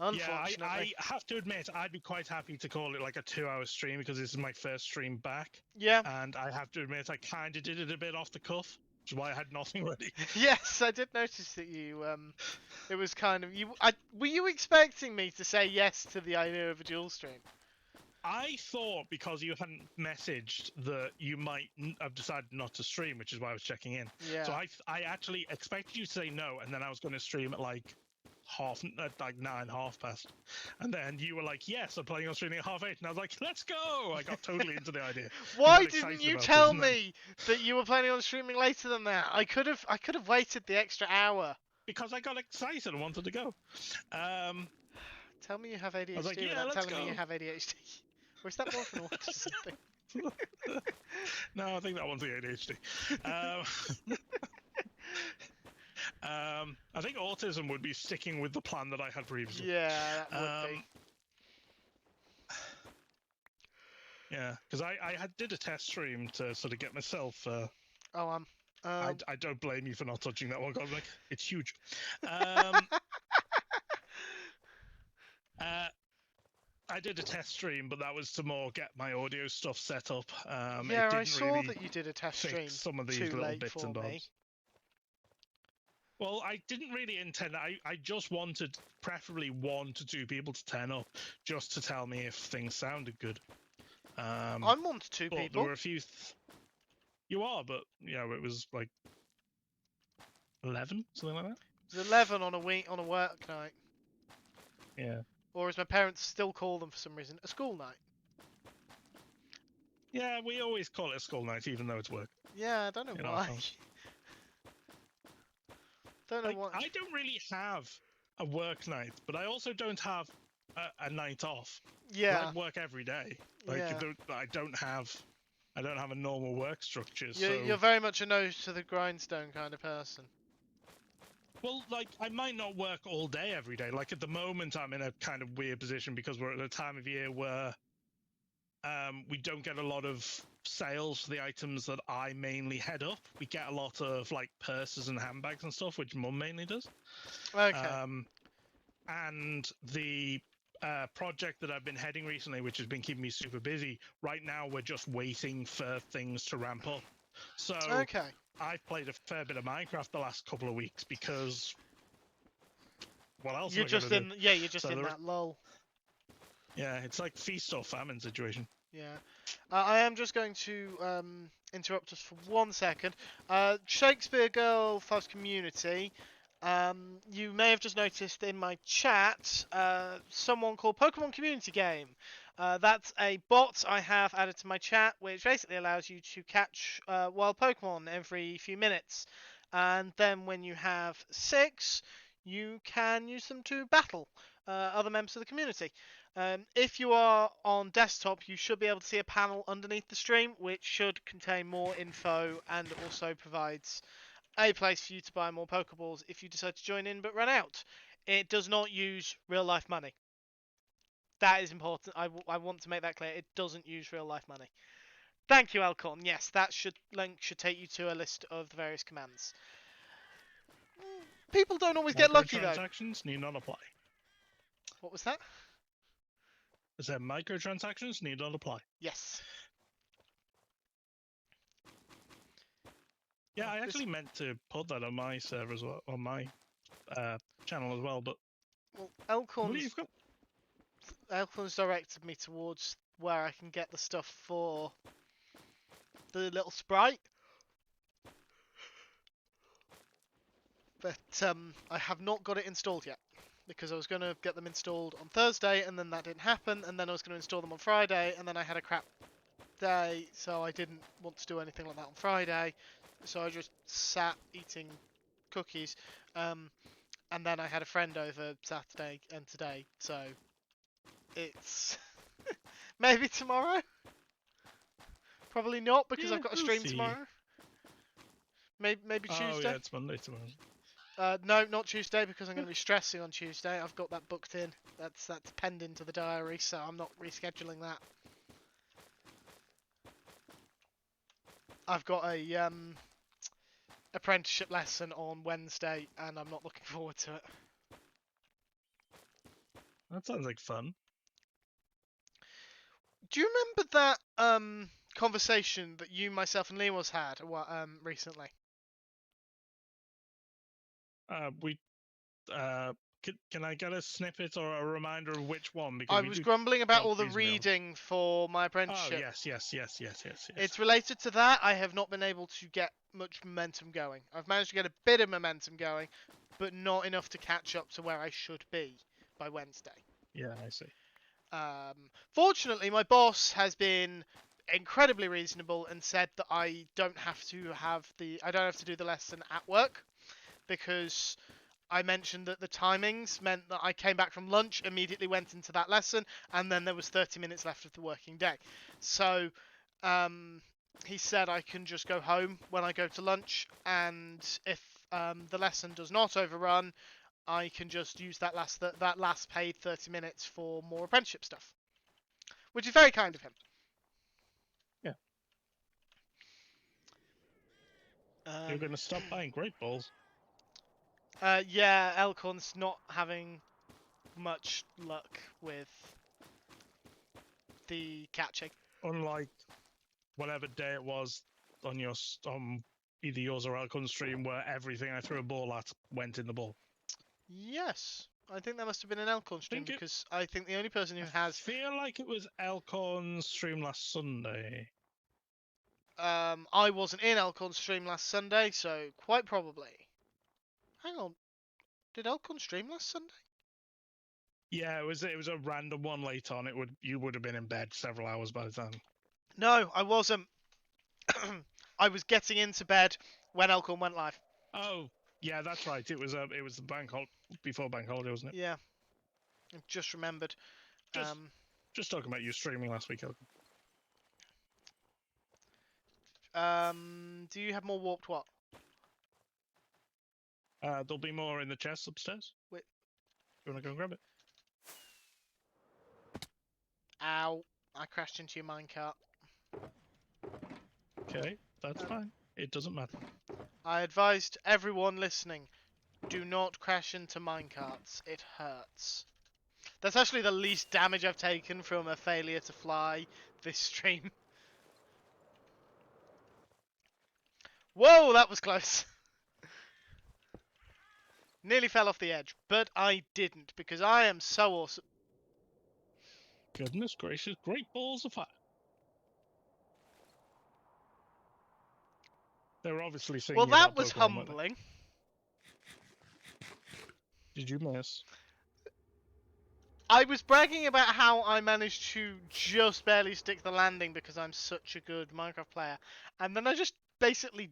Yeah, unfortunately. I have to admit, I'd be quite happy to call it like a 2-hour stream because this is my first stream back. Yeah. And I have to admit, I kind of did it a bit off the cuff, which is why I had nothing ready. Yes, I did notice that you. It was kind of you. Were you expecting me to say yes to the idea of a dual stream? I thought because you hadn't messaged that you might have decided not to stream, which is why I was checking in. Yeah. So I actually expected you to say no, and then I was going to stream at like 9:30, and then you were like, "Yes, I'm planning on streaming at 8:30," and I was like, "Let's go!" I got totally into the idea. Why got didn't excited you about it, tell and then- me that you were planning on streaming later than that? I could have waited the extra hour. Because I got excited and wanted to go. Tell me you have ADHD was like, yeah, without let's telling me you go. have ADHD. Or is that more of an autism thing? No, I think that one's the ADHD. I think autism would be sticking with the plan that I had previously. Yeah, that would be. Yeah, because I did a test stream to sort of get myself. I I don't blame you for not touching that one, Cosmic. It's huge. I did a test stream, but that was to more get my audio stuff set up. yeah, it I didn't saw really that you did a test fix stream some of these too little late bits for and me. bobs. Well, I didn't really intend. I just wanted preferably 1 to 2 people to turn up, just to tell me if things sounded good. I'm 1 to 2 But there people. were a few. You are, but it was like 11, something like that. It was 11 on a work night, Yeah. or as my parents still call them for some reason, a school night. Yeah, we always call it a school night, even though it's work. Yeah, I don't know In our why. house. Don't know Like, why. I don't really have a work night, but I also don't have a night off. Yeah, I work every day. Like, yeah. I don't have a normal work structure. You're very much a nose to the grindstone kind of person. Well, like, I might not work all day every day. Like, at the moment, I'm in a kind of weird position because we're at a time of year where we don't get a lot of sales for the items that I mainly head up. We get a lot of, like, purses and handbags and stuff, which Mum mainly does. Okay. And the project that I've been heading recently, which has been keeping me super busy, right now we're just waiting for things to ramp up. So Okay. I've played a fair bit of Minecraft the last couple of weeks because what else You're am I just going to do? you're just So in that lull. Yeah, it's like feast or famine situation. Yeah. I am just going to interrupt us for 1 second. Shakespeare Girl Fuzz Community. You may have just noticed in my chat someone called Pokemon Community Game. That's a bot I have added to my chat, which basically allows you to catch wild Pokemon every few minutes. And then when you have 6, you can use them to battle other members of the community. If you are on desktop, you should be able to see a panel underneath the stream, which should contain more info and also provides a place for you to buy more Pokeballs if you decide to join in but run out. It does not use real life money. That is important. I want to make that clear. It doesn't use real life money. Thank you, Alcorn. Yes, that link should take you to a list of the various commands. People don't always get lucky though. Microtransactions need not apply. What was that? Is that microtransactions need not apply? Yes. Yeah, I actually meant to put that on my server as well, on my channel as well, but Well, what do you've got? Elkhorn's directed me towards where I can get the stuff for the little sprite. But I have not got it installed yet. Because I was going to get them installed on Thursday, and then that didn't happen, and then I was going to install them on Friday, and then I had a crap day, so I didn't want to do anything like that on Friday. So I just sat eating cookies. And then I had a friend over Saturday and today, so it's maybe tomorrow. Probably not because Yeah, I've got a we'll stream see. tomorrow. Maybe Tuesday. Oh yeah, it's Monday tomorrow. No, not Tuesday because I'm going to be stressing on Tuesday. I've got that booked in. That's penned into the diary, so I'm not rescheduling that. I've got a apprenticeship lesson on Wednesday, and I'm not looking forward to it. That sounds like fun. Do you remember that conversation that you, myself, and Lemos had recently? Can I get a snippet or a reminder of which one? Because I we was do grumbling about talk all the reasonably often. reading for my Oh apprenticeship. yes. It's related to that. I have not been able to get much momentum going. I've managed to get a bit of momentum going, but not enough to catch up to where I should be by Wednesday. Yeah, I see. Fortunately, my boss has been incredibly reasonable and said that I don't have to do the lesson at work, because I mentioned that the timings meant that I came back from lunch, immediately went into that lesson, and then there was 30 minutes left of the working day. So he said I can just go home when I go to lunch, and if the lesson does not overrun, I can just use that last paid 30 minutes for more apprenticeship stuff, which is very kind of him. Yeah. You're going to stop buying Great Balls. Yeah, Elkhorn's not having much luck with the catching. Unlike whatever day it was on either yours or Alcon's stream where everything I threw a ball at went in the ball? Yes, I think that must have been an Elcon stream Think it- because I think the only person who I has feel like it was Alcon's stream last Sunday. I wasn't in Elcon's stream last Sunday, so quite probably. Hang on, did Elcon stream last Sunday? Yeah, it was a random one late on. You would have been in bed several hours by the time. No, I wasn't. I was getting into bed when Elcon went live. Oh, yeah, that's right. It was the before bank holiday, wasn't it? Yeah, I've just remembered. Just talking about you streaming last week, Alcon. Do you have more warped what? There'll be more in the chest upstairs. Wait. You want to go and grab it? Ow! I crashed into your minecart. Okay, that's fine. It doesn't matter. I advised everyone listening, do not crash into minecarts. It hurts. That's actually the least damage I've taken from a failure to fly this stream. Whoa, that was close. Nearly fell off the edge, but I didn't because I am so awesome. Goodness gracious, great balls of fire. They were obviously singing Well, that about was Pokemon, weren't they? humbling. Did you miss? I was bragging about how I managed to just barely stick the landing because I'm such a good Minecraft player. And then I just basically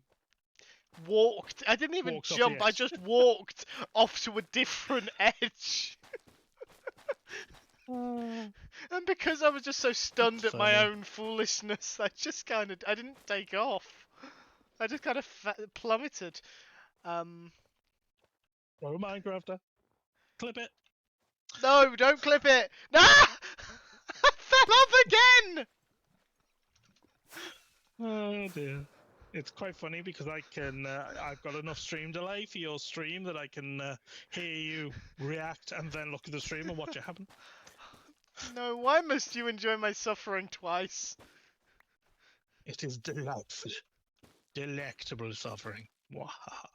walked. I didn't even Walked off jump, the I edge. just walked off to a different edge. And because I was just so stunned That's at my funny. own foolishness, I didn't take off. I just kind of plummeted. Oh, Minecrafter. Clip it. No, don't clip it. No! I fell off again! Oh dear. It's quite funny because I've got enough stream delay for your stream that I can hear you react and then look at the stream and watch it happen. No, why must you enjoy my suffering twice? It is delightful. Delectable suffering. Wahaha.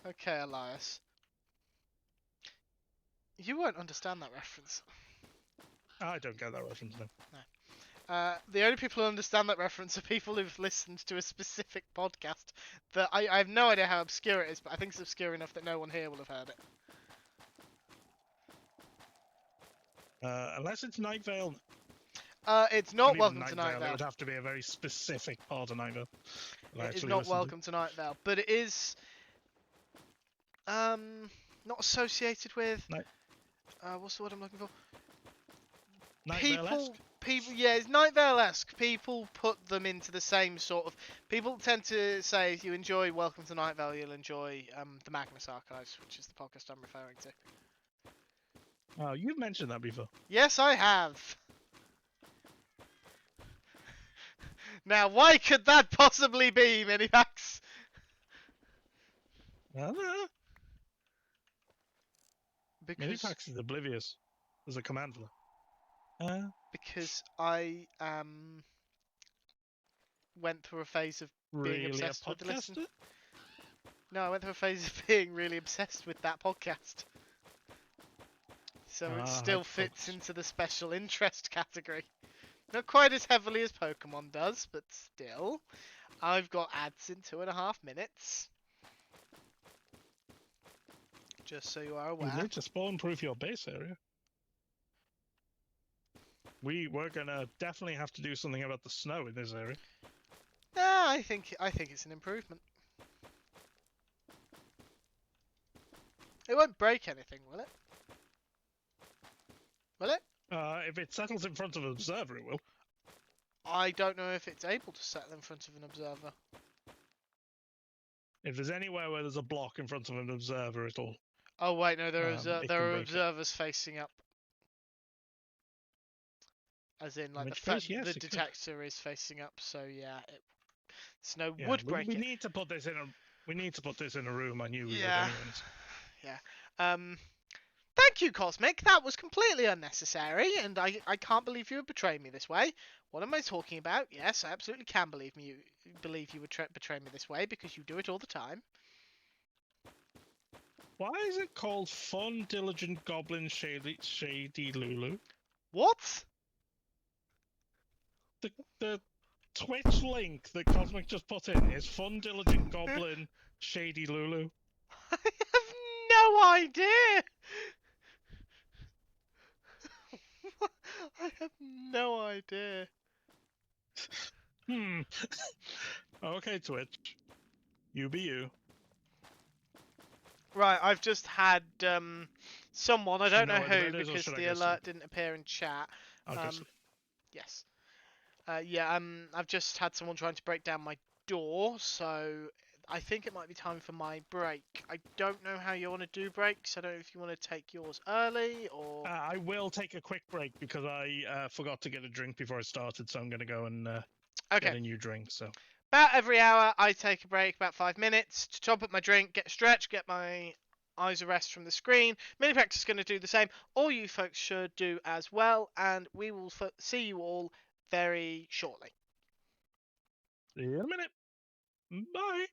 Okay, Elias. You won't understand that reference. I don't get that reference now. The only people who understand that reference are people who've listened to a specific podcast that I have no idea how obscure it is, but I think it's obscure enough that no one here will have heard it. Unless it's Night Vale. It's And not even Welcome to Night Night Vale, Vale. it would have to be a very specific part of Night Vale. It is not Welcome to Night Vale, but it is not associated with. What's the word I'm looking for? Night People, Vale-esque? yeah, it's Night Vale-esque. People put them into the same sort of. People tend to say if you enjoy Welcome to Night Vale, you'll enjoy the Magnus Archives, which is the podcast I'm referring to. Oh, you've mentioned that before. Yes, I have. Now, why could that possibly be, Minimax? I don't know. Because Minifax is oblivious. There's a command for that. because I went through a phase of being Really a obsessed with the listen. podcaster? No, I went through a phase of being really obsessed with that podcast. So it still fits into the special interest category. Not quite as heavily as Pokemon does, but still. I've got ads in 2.5 minutes. Just so you are aware. You need to spawn-proof your base area. We're gonna definitely have to do something about the snow in this area. Nah, I think it's an improvement. It won't break anything, will it? Will it? If it settles in front of an observer, it will. I don't know if it's able to settle in front of an observer. If there's anywhere where there's a block in front of an observer, it'll... Oh wait, no, there it are can break it. observers facing up. As in, like which case, yes, the it could. detector is facing up, so yeah, snow Yeah, would break we it. need to put this in a. We need to put this in a room. I knew we Yeah. would anyways. Yeah. Thank thank you, Cosmic. That was completely unnecessary, and I can't believe you would betray me this way. What am I talking about? Yes, I absolutely can believe you would betray me this way because you do it all the time. Why is it called Fun Diligent Goblin Shady Lulu? What? The Twitch link that Cosmic just put in is Fun Diligent Goblin Shady Lulu. I have no idea. I have no idea. Okay, Twitch. You be you. Right, I've just had someone, I Do you don't know what the who bed is, or because should I the go alert sleep? didn't appear in chat. I'll go sleep. Yes. I've just had someone trying to break down my door, so I think it might be time for my break. I don't know how you want to do breaks. I don't know if you want to take yours early or... I will take a quick break because I forgot to get a drink before I started, so I'm going to go and Okay. get a new drink. So About every hour, I take a break, about 5 minutes, to top up my drink, get a stretch, get my eyes a rest from the screen. Minipex is going to do the same. All you folks should do as well, and we will see you all very shortly. see you in a minute. Bye.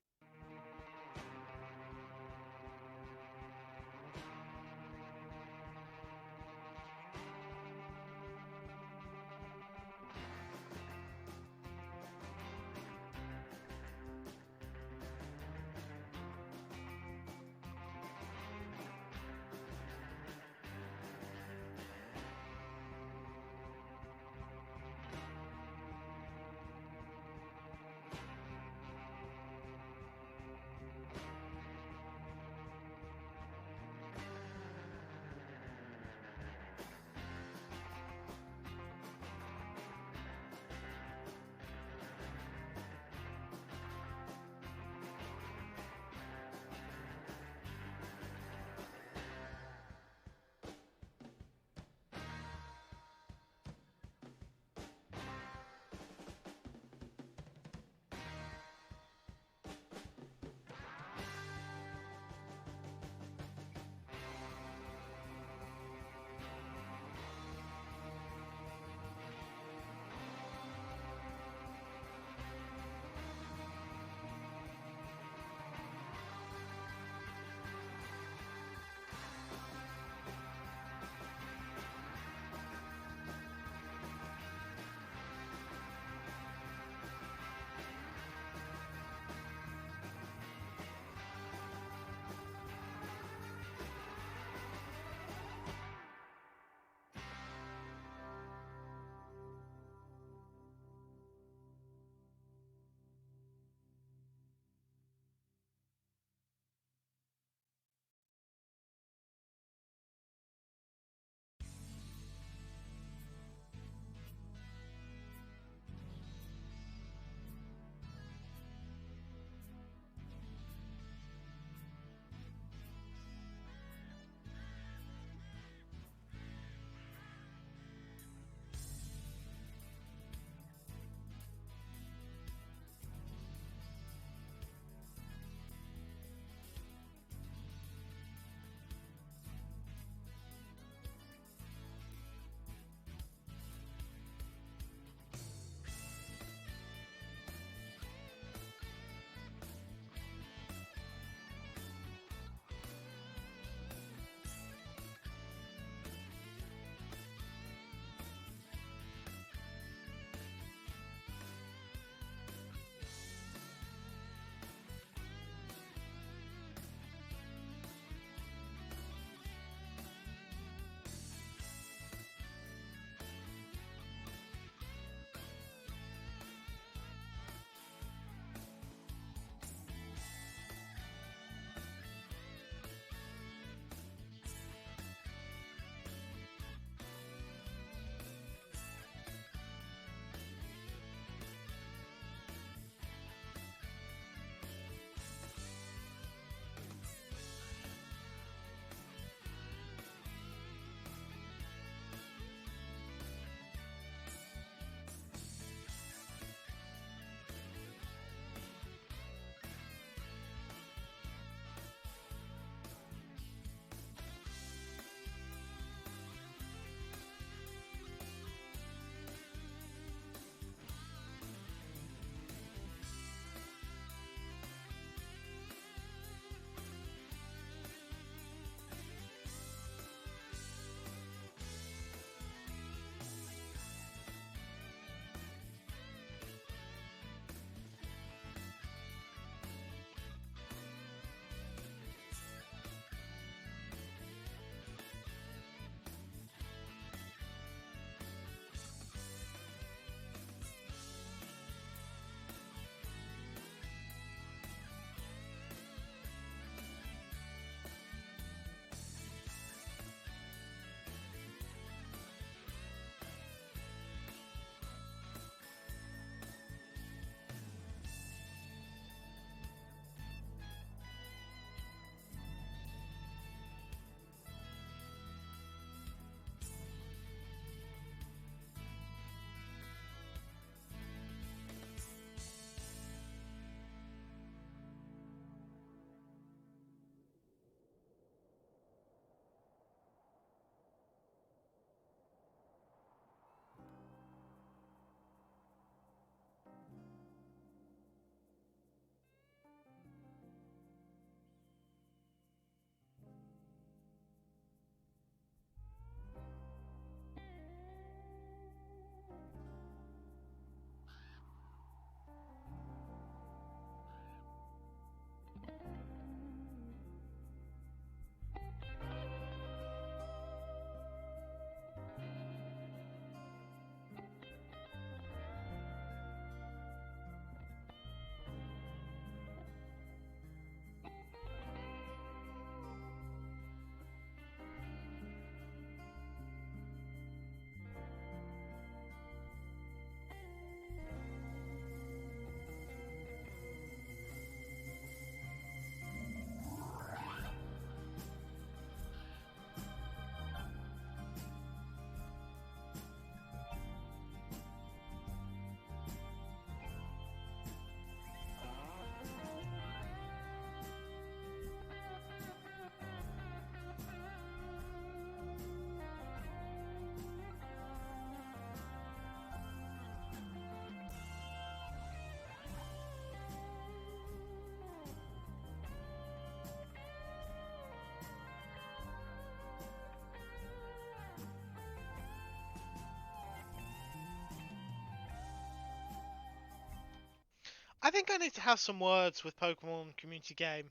I think I need to have some words with Pokemon Community Game,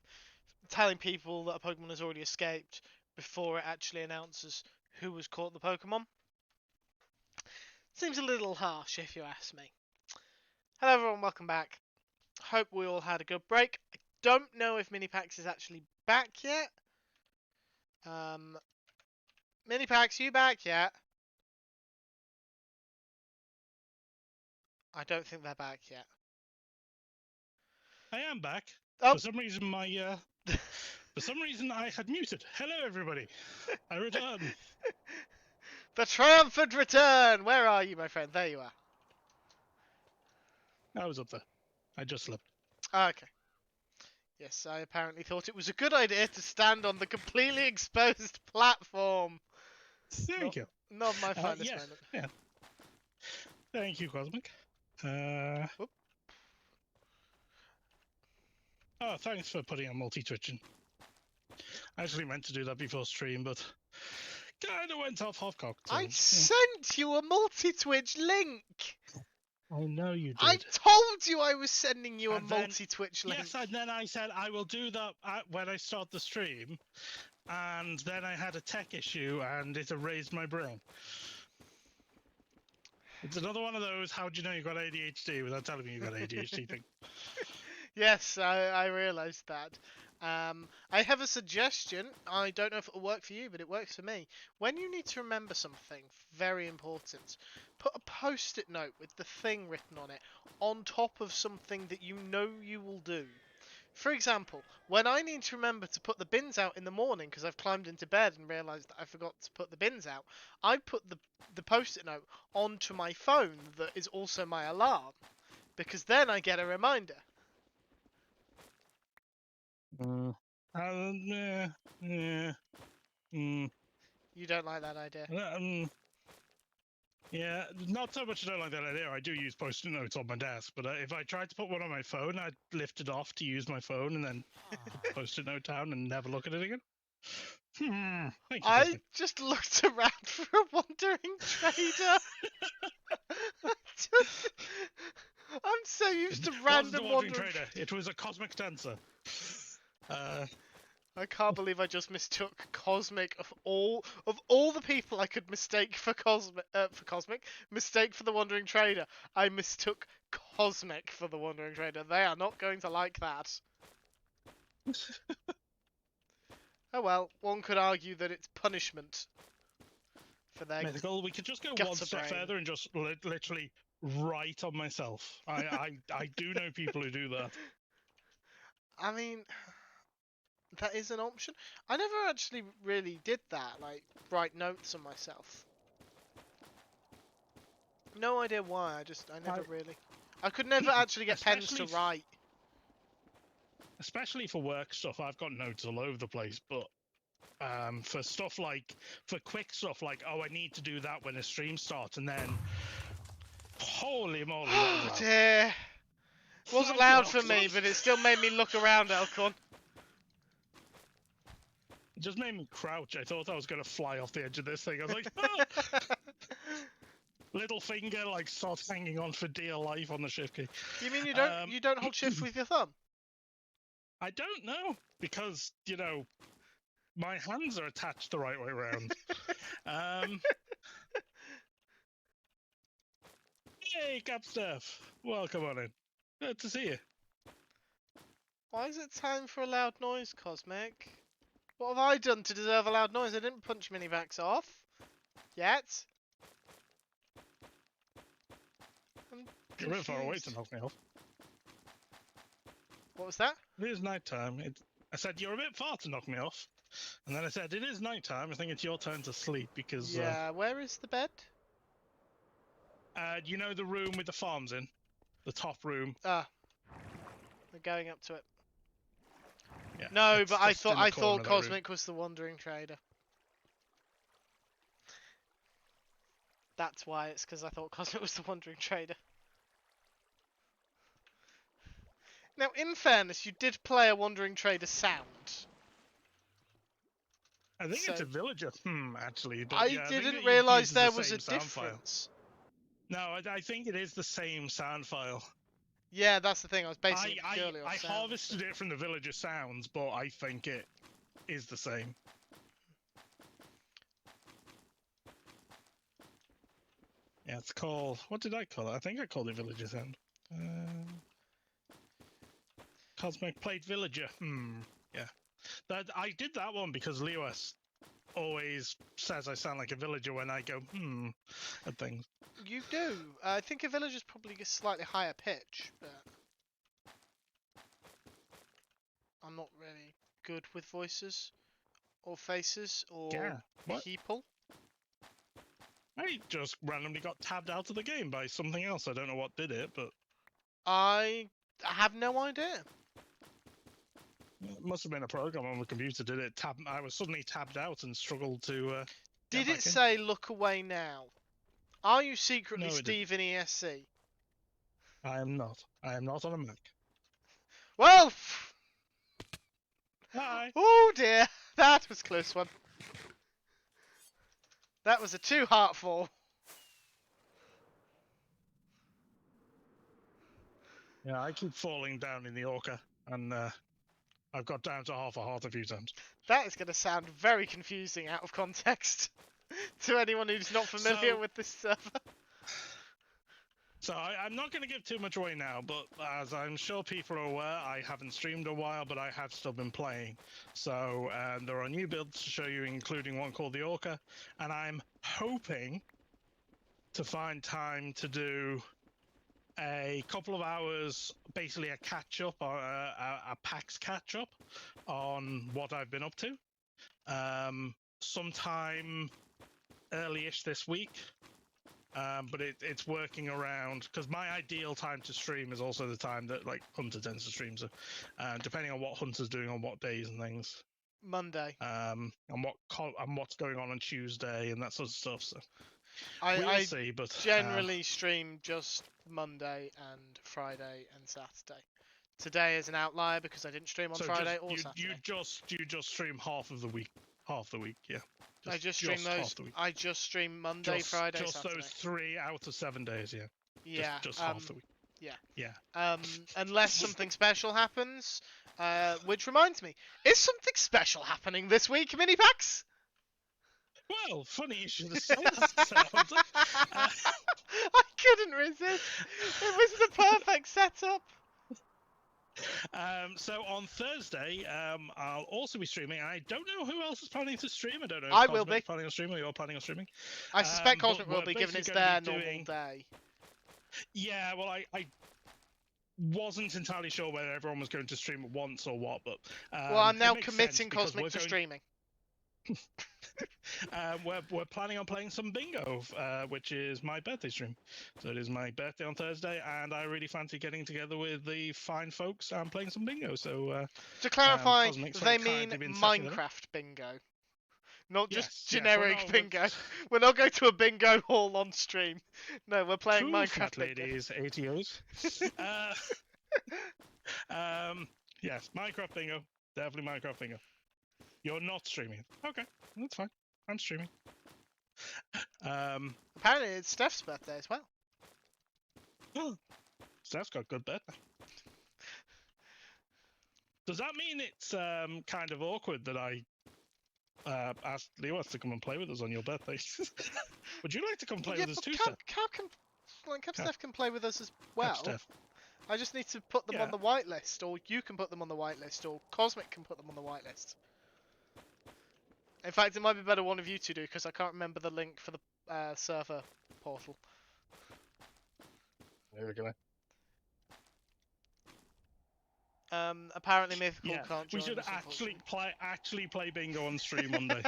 telling people that a Pokemon has already escaped before it actually announces who has caught the Pokemon. Seems a little harsh, if you ask me. Hello everyone, welcome back. Hope we all had a good break. I don't know if Minipax is actually back yet. Minipax, you back yet? I don't think they're back yet. I am back. Oh, For some reason, I had muted. Hello, everybody. I return. the triumphant return! Where are you, my friend? There you are. I was up there. I just slept. Okay. Yes, I apparently thought it was a good idea to stand on the completely exposed platform. Thank you. Not my finest Yeah, moment. yeah. Thank you, Cosmic. Whoop. Oh, thanks for putting on multi-twitching. I actually meant to do that before stream, but kind of went off half-cocked. So, I sent you a multi-Twitch link! I know you did. I told you I was sending you a And then- multi-Twitch link. Yes, and then I said I will do that when I start the stream, and then I had a tech issue and it erased my brain. It's another one of those, how do you know you got ADHD without telling me you got ADHD thing. Yes, I realised that. I have a suggestion. I don't know if it'll work for you, but it works for me. When you need to remember something very important, put a post-it note with the thing written on it on top of something that you know you will do. For example, when I need to remember to put the bins out in the morning because I've climbed into bed and realised that I forgot to put the bins out, I put the post-it note onto my phone that is also my alarm, because then I get a reminder. You don't like that idea? Yeah, not so much I don't like that idea. I do use post-it notes on my desk, but if I tried to put one on my phone, I'd lift it off to use my phone and then put the post-it note down and never look at it again. Thank you, I Cosmic. just looked around for a wandering trader. I'm so used to It wasn't random a wandering trader. It was a cosmic dancer. I can't believe I just mistook Cosmic of all the people I could mistake for Cosmic, mistake for the Wandering Trader. I mistook Cosmic for the Wandering Trader. They are not going to like that. Oh well, one could argue that it's punishment for their Mythical, we could just go gutter one step brain. further and just literally write on myself. I do know people who do that. I mean, that is an option. I never actually really did that, like write notes on myself. No idea why. I never really. I could never actually get pens to write. Especially for work stuff, I've got notes all over the place. But for stuff like quick stuff like, oh, I need to do that when a stream starts, and then holy moly! Oh dear. Wasn't loud for me, but it still made me look around, Elcon. It just made me crouch. I thought I was going to fly off the edge of this thing. I was like, oh! Little finger like starts hanging on for dear life on the shift key. You mean you don't hold shift with your thumb? I don't know, because my hands are attached the right way around. Hey, Capstaff, welcome on in. Good to see you. Why is it time for a loud noise, Cosmic? What have I done to deserve a loud noise? I didn't punch Minivax off. Yet. You're a bit far away to knock me off. What was that? It is night time. I said you're a bit far to knock me off. And then I said, it is night time. I think it's your turn to sleep because... Yeah, where is the bed? You know the room with the farms in? The top room? Ah. We're going up to it. Yeah, no, but I thought room. Cosmic was the Wandering Trader. That's why, it's because I thought Cosmic was the Wandering Trader. Now, in fairness, you did play a Wandering Trader sound. I think it's a villager. Actually. I didn't realise there was a difference. No, I think it is the same sound file. Yeah, that's the thing. I was basing it purely I off sound. harvested it from the villager sounds, but I think it is the same. Yeah, it's called... What did I call it? I think I called it villager sound. Cosmic Plate Villager. Yeah. I did that one because Lewis always says I sound like a villager when I go, at things. You do. I think a villager's probably a slightly higher pitch, but I'm not really good with voices or faces or Yeah, what? people. I just randomly got tabbed out of the game by something else. I don't know what did it, but I have no idea. it must have been a program on the computer did it. I was suddenly tabbed out and struggled to. Did get it back in. say look away now? Are you secretly No, it didn't. Steve in ESC? I am not. I am not on a Mac. Well, Hi. oh dear, that was a close one. That was a 2-heart fall. Yeah, I keep falling down in the orca, and I've got down to half a heart a few times. That is going to sound very confusing out of context to anyone who's not familiar with this server. So I'm not going to give too much away now, but as I'm sure people are aware, I haven't streamed a while, but I have still been playing. So there are new builds to show you, including one called the Orca, and I'm hoping to find time to do a couple of hours, basically a catch-up, or a PAX catch-up on what I've been up to. Sometime early-ish this week. But it's working around, because my ideal time to stream is also the time that like Hunter tends to stream, so depending on what Hunter's doing on what days and things. Monday. And what's going on Tuesday and that sort of stuff. So we'll I see. But generally stream just Monday and Friday and Saturday. Today is an outlier because I didn't stream on Friday or Saturday. You just stream half the week, yeah. I just stream those. I just stream Monday, Friday, just Saturday. Those 3 out of 7 days, yeah. Yeah. Just half the week. Yeah. Unless something special happens, which reminds me, is something special happening this week, Minipax? Well, funny you should have said that. I couldn't resist. It was the perfect setup. So on Thursday, I'll also be streaming. I don't know who else is planning to stream. I don't know if I will Cosmic's be planning on streaming or you're planning on streaming. I suspect Cosmic will we're be, given it's basically their gonna be normal day. Yeah, well, I wasn't entirely sure whether everyone was going to stream at once or what, but well, I'm now committing Cosmic to streaming. We're planning on playing some bingo, which is my birthday stream. So it is my birthday on Thursday, and I really fancy getting together with the fine folks and playing some bingo. So to clarify, they mean Minecraft bingo, not just yes, generic bingo. We're not going to a bingo hall on stream. No, we're playing Minecraft bingo. Ladies, ATOs. Yes, Minecraft bingo. Definitely Minecraft bingo. You're not streaming. Okay, that's fine. I'm streaming. Apparently, it's Steph's birthday as well. Steph's got a good birthday. Does that mean it's kind of awkward that I asked Lewis to come and play with us on your birthday? Would you like to come play with us too, Steph? Steph can play with us as well. Steph. I just need to put them on the whitelist, or you can put them on the whitelist, or Cosmic can put them on the whitelist. In fact, it might be better one of you two do, because I can't remember the link for the server portal. There we go. Apparently Mythical can't join. We should us, actually play bingo on stream one day.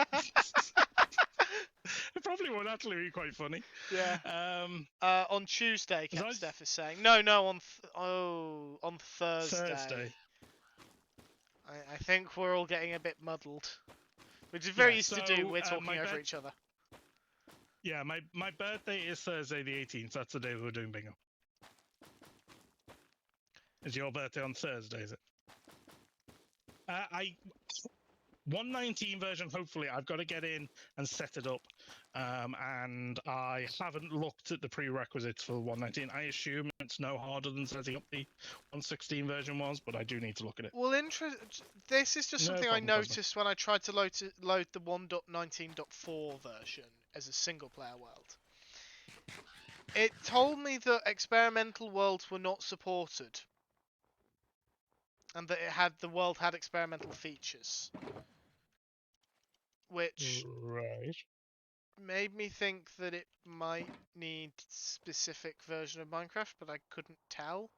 It probably would actually be quite funny. Yeah. On Tuesday, Steph is saying. No, on Thursday. I think we're all getting a bit muddled. Which is very easy to do, we're talking over each other. Yeah, my birthday is Thursday the 18th, that's the day we're doing bingo. Is your birthday on Thursday, is it? 119 version, hopefully, I've got to get in and set it up. And I haven't looked at the prerequisites for 119. I assume it's no harder than setting up the 116 version was, but I do need to look at it. Well, this is just No something I problem, Cosmo. noticed when I tried to load the 1.19.4 version as a single player world. It told me that experimental worlds were not supported, and that the world had experimental features, which Right. made me think that it might need specific version of Minecraft, but I couldn't tell.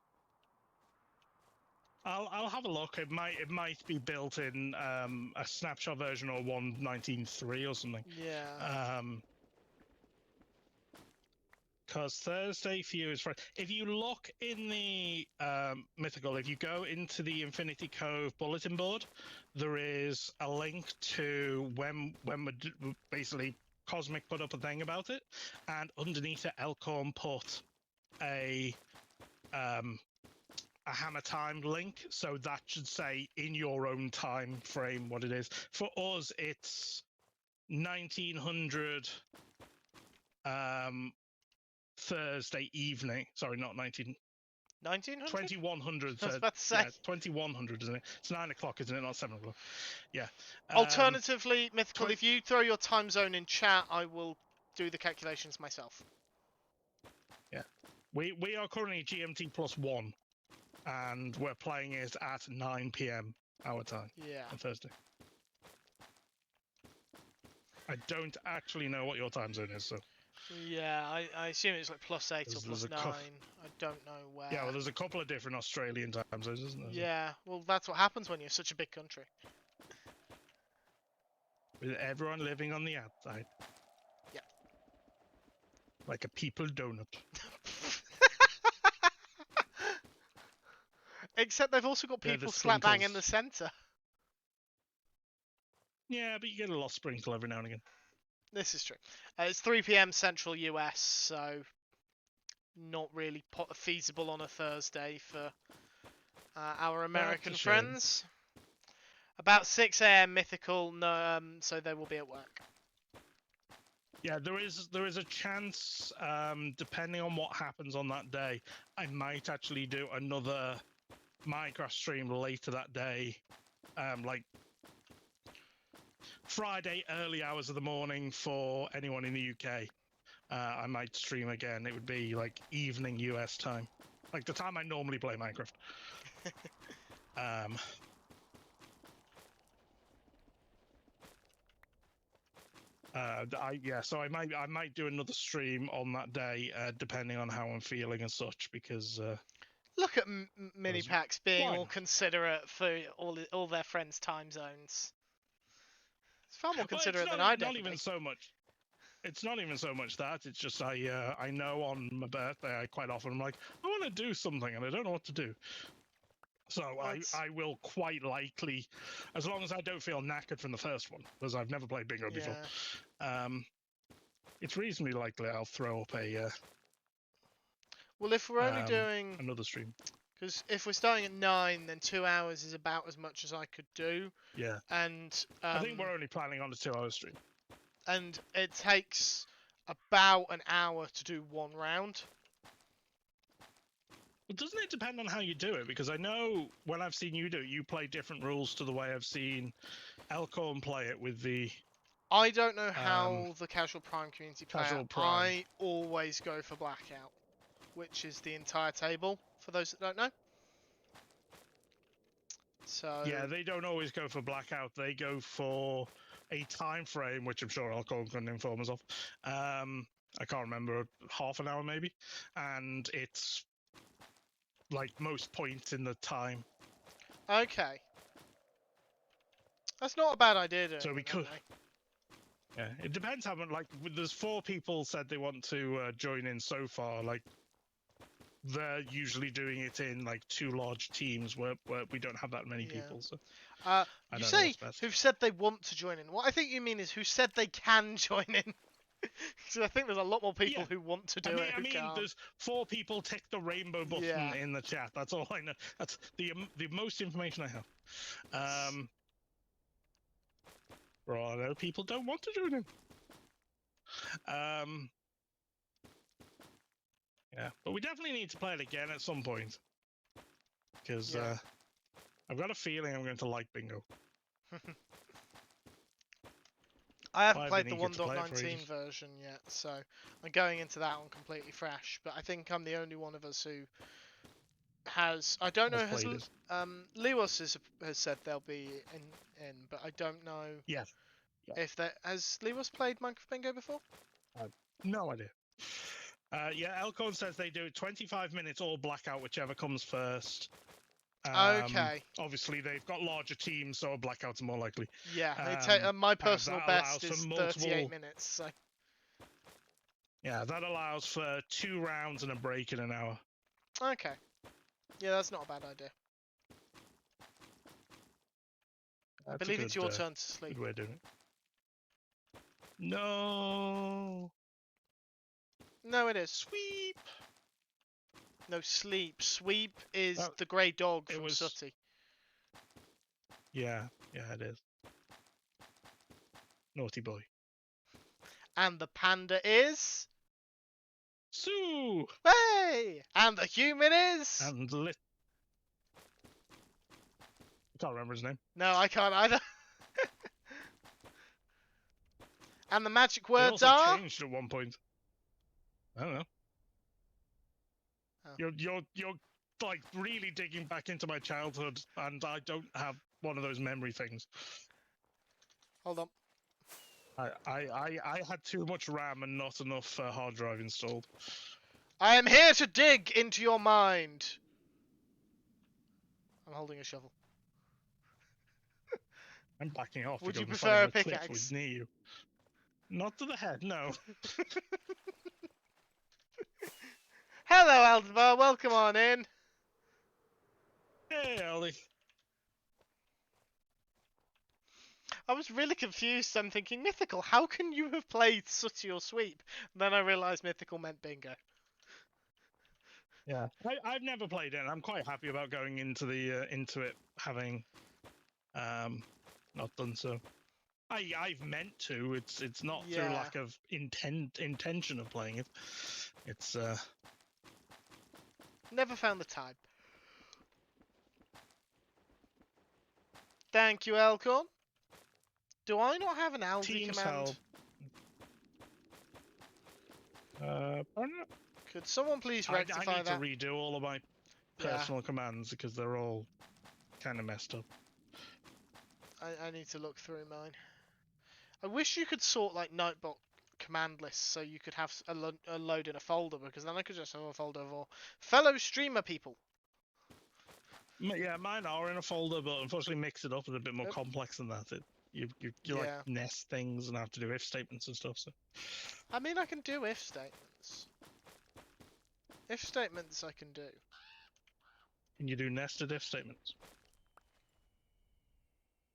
I'll have a look. It might be built in a snapshot version or 119.3 or something. Yeah. Because Thursday for you is Friday. If you look in the Mythical, if you go into the Infinity Cove bulletin board, there is a link to when we basically Cosmic put up a thing about it, and underneath it, Elcorn put a hammer time link, so that should say in your own time frame what it is. For us, it's 1900. Thursday evening. Sorry, not 1900? 2100. I was about to say. Yeah, it's 2100, isn't it? It's 9 o'clock, isn't it? Not 7 o'clock. Yeah. Alternatively, Mythical, if you throw your time zone in chat, I will do the calculations myself. Yeah. We are currently GMT +1, and we're playing it at 9 p.m. our time on Thursday. I don't actually know what your time zone is, so. Yeah, I assume it's like +8 or +9. I don't know where. Yeah, well, there's a couple of different Australian time zones, isn't there? Yeah, well, that's what happens when you're such a big country. With everyone living on the outside. Yeah. Like a people donut. Except they've also got people slap bang in the centre. Yeah, but you get a lost sprinkle every now and again. This is true. It's 3 p.m. Central US, so not really feasible on a Thursday for our American friends. About 6 a.m. Mythical, no, so they will be at work. Yeah, there is a chance, depending on what happens on that day, I might actually do another Minecraft stream later that day, like Friday early hours of the morning for anyone in the UK. I might stream again. It would be like evening US time, like the time I normally play Minecraft. So I might do another stream on that day, depending on how I'm feeling and such, because look at mini packs being all considerate for all their friends' time zones. It's far more considerate than I do. It's not even so much that. It's just I know on my birthday I quite often I'm like, I want to do something and I don't know what to do. So I will quite likely, as long as I don't feel knackered from the first one, because I've never played bingo before, it's reasonably likely I'll throw up a. Well, if we're only doing another stream, because if we're starting at 9, then 2 hours is about as much as I could do. Yeah. And I think we're only planning on a 2-hour stream. And it takes about an hour to do one round. Well, doesn't it depend on how you do it? Because I know when I've seen you do it, you play different rules to the way I've seen Elcorn play it with the. I don't know how the Casual Prime community play it. Prime. I always go for Blackout, which is the entire table, for those that don't know. So yeah, they don't always go for Blackout. They go for a time frame, which I'm sure Elcorn can inform us of. I can't remember, half an hour maybe, and it's like most points in the time. Okay, that's not a bad idea. So we could. Yeah, it depends how much. Like, there's 4 people said they want to join in so far. Like, they're usually doing it in like 2 large teams where we don't have that many people. So you say who've said they want to join in. What I think you mean is who said they can join in. So I think there's a lot more people who want to do it. There's 4 people tick the rainbow button in the chat. That's all I know. That's the most information I have. For all I know, people don't want to join in. Yeah, but we definitely need to play it again at some point. Because Yeah. I've got a feeling I'm going to like bingo. I haven't I've played been the eager to play it for 1.19 ages. version yet, so I'm going into that one completely fresh. But I think I'm the only one of us who has. I don't know. Has played it. Lewis has said they'll be in, but I don't know Yes. if that has Lewis played Minecraft Bingo before. No idea. Yeah, Elkhorn says they do 25 minutes or blackout, whichever comes first. Okay. Obviously, they've got larger teams, so a blackout's more likely. Yeah, my personal that best allows for is multiple- 38 minutes. So Yeah, that allows for 2 rounds and a break in an hour. okay, yeah, that's not a bad idea. I That's believe a it's good, your turn to sleep. good way of doing it. No. No, it is. Sweep. No, sleep. Sweep is Oh, the grey dog it from was- Sooty. Yeah, it is. Naughty boy. And the panda is. Sue! Hey! And the human is. And I can't remember his name. No, I can't either. And the magic They words also are. changed at one point. I don't know. Oh. You're like really digging back into my childhood, and I don't have one of those memory things. Hold on. I had too much RAM and not enough hard drive installed. I am here to dig into your mind. I'm holding a shovel. I'm backing off Would you because prefer a I'm finding pickaxe? cliff near you. Not to the head, no. Hello, Aldenbar. Welcome on in. Hey, Ollie. I was really confused. I'm thinking, Mythical, how can you have played Sooty or Sweep? And then I realised Mythical meant bingo. Yeah, I've never played it. And I'm quite happy about going into it having not done so. I've meant to. It's not through Yeah. lack of intention of playing it. It's Never found the time. Thank you, Elcorn. Do I not have an Aldi teams command? help. I don't know. Could someone please I rectify need that? to redo all of my personal commands because they're all kind of messed up. I need to look through mine. I wish you could sort like Nightbot command lists so you could have a load in a folder, because then I could just have a folder for fellow streamer people. Yeah, mine are in a folder, but unfortunately mix it up is a bit more Yep. complex than that. You Yeah. like nest things and have to do if statements and stuff. So I mean, I can do if statements. If statements I can do. can you do nested if statements?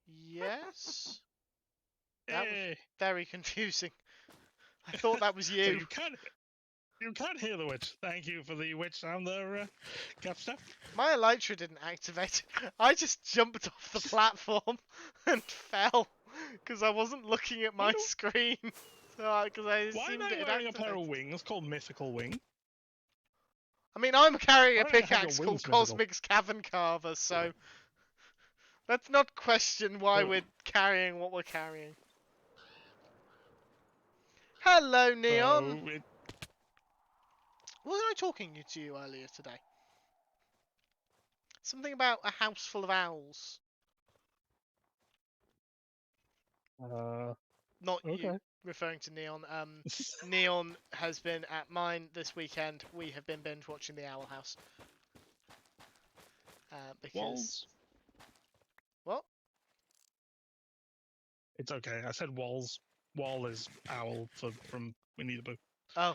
Yes. That was Hey, very confusing. I thought that was so you. you can't hear the witch. Thank you for the witch sound there, Capstaff. My elytra didn't activate. I just jumped off the platform and fell because I wasn't looking at my Wonder- screen. So, because I Why am assumed I it had wearing a pair of activated. wings called Mythical Wing? I mean, I'm carrying a I don't know how your pickaxe called wings mythical. Cosmic's Cavern Carver, so let's not question why Oh. we're carrying what we're carrying. Hello, Neon. So Was I talking to you earlier today? Something about a house full of owls. Not you, okay. referring to Neon. Neon has been at mine this weekend. We have been binge watching The Owl House. Because Walls. what? It's okay. I said walls. Wall is owl from Winnie the Pooh. Oh.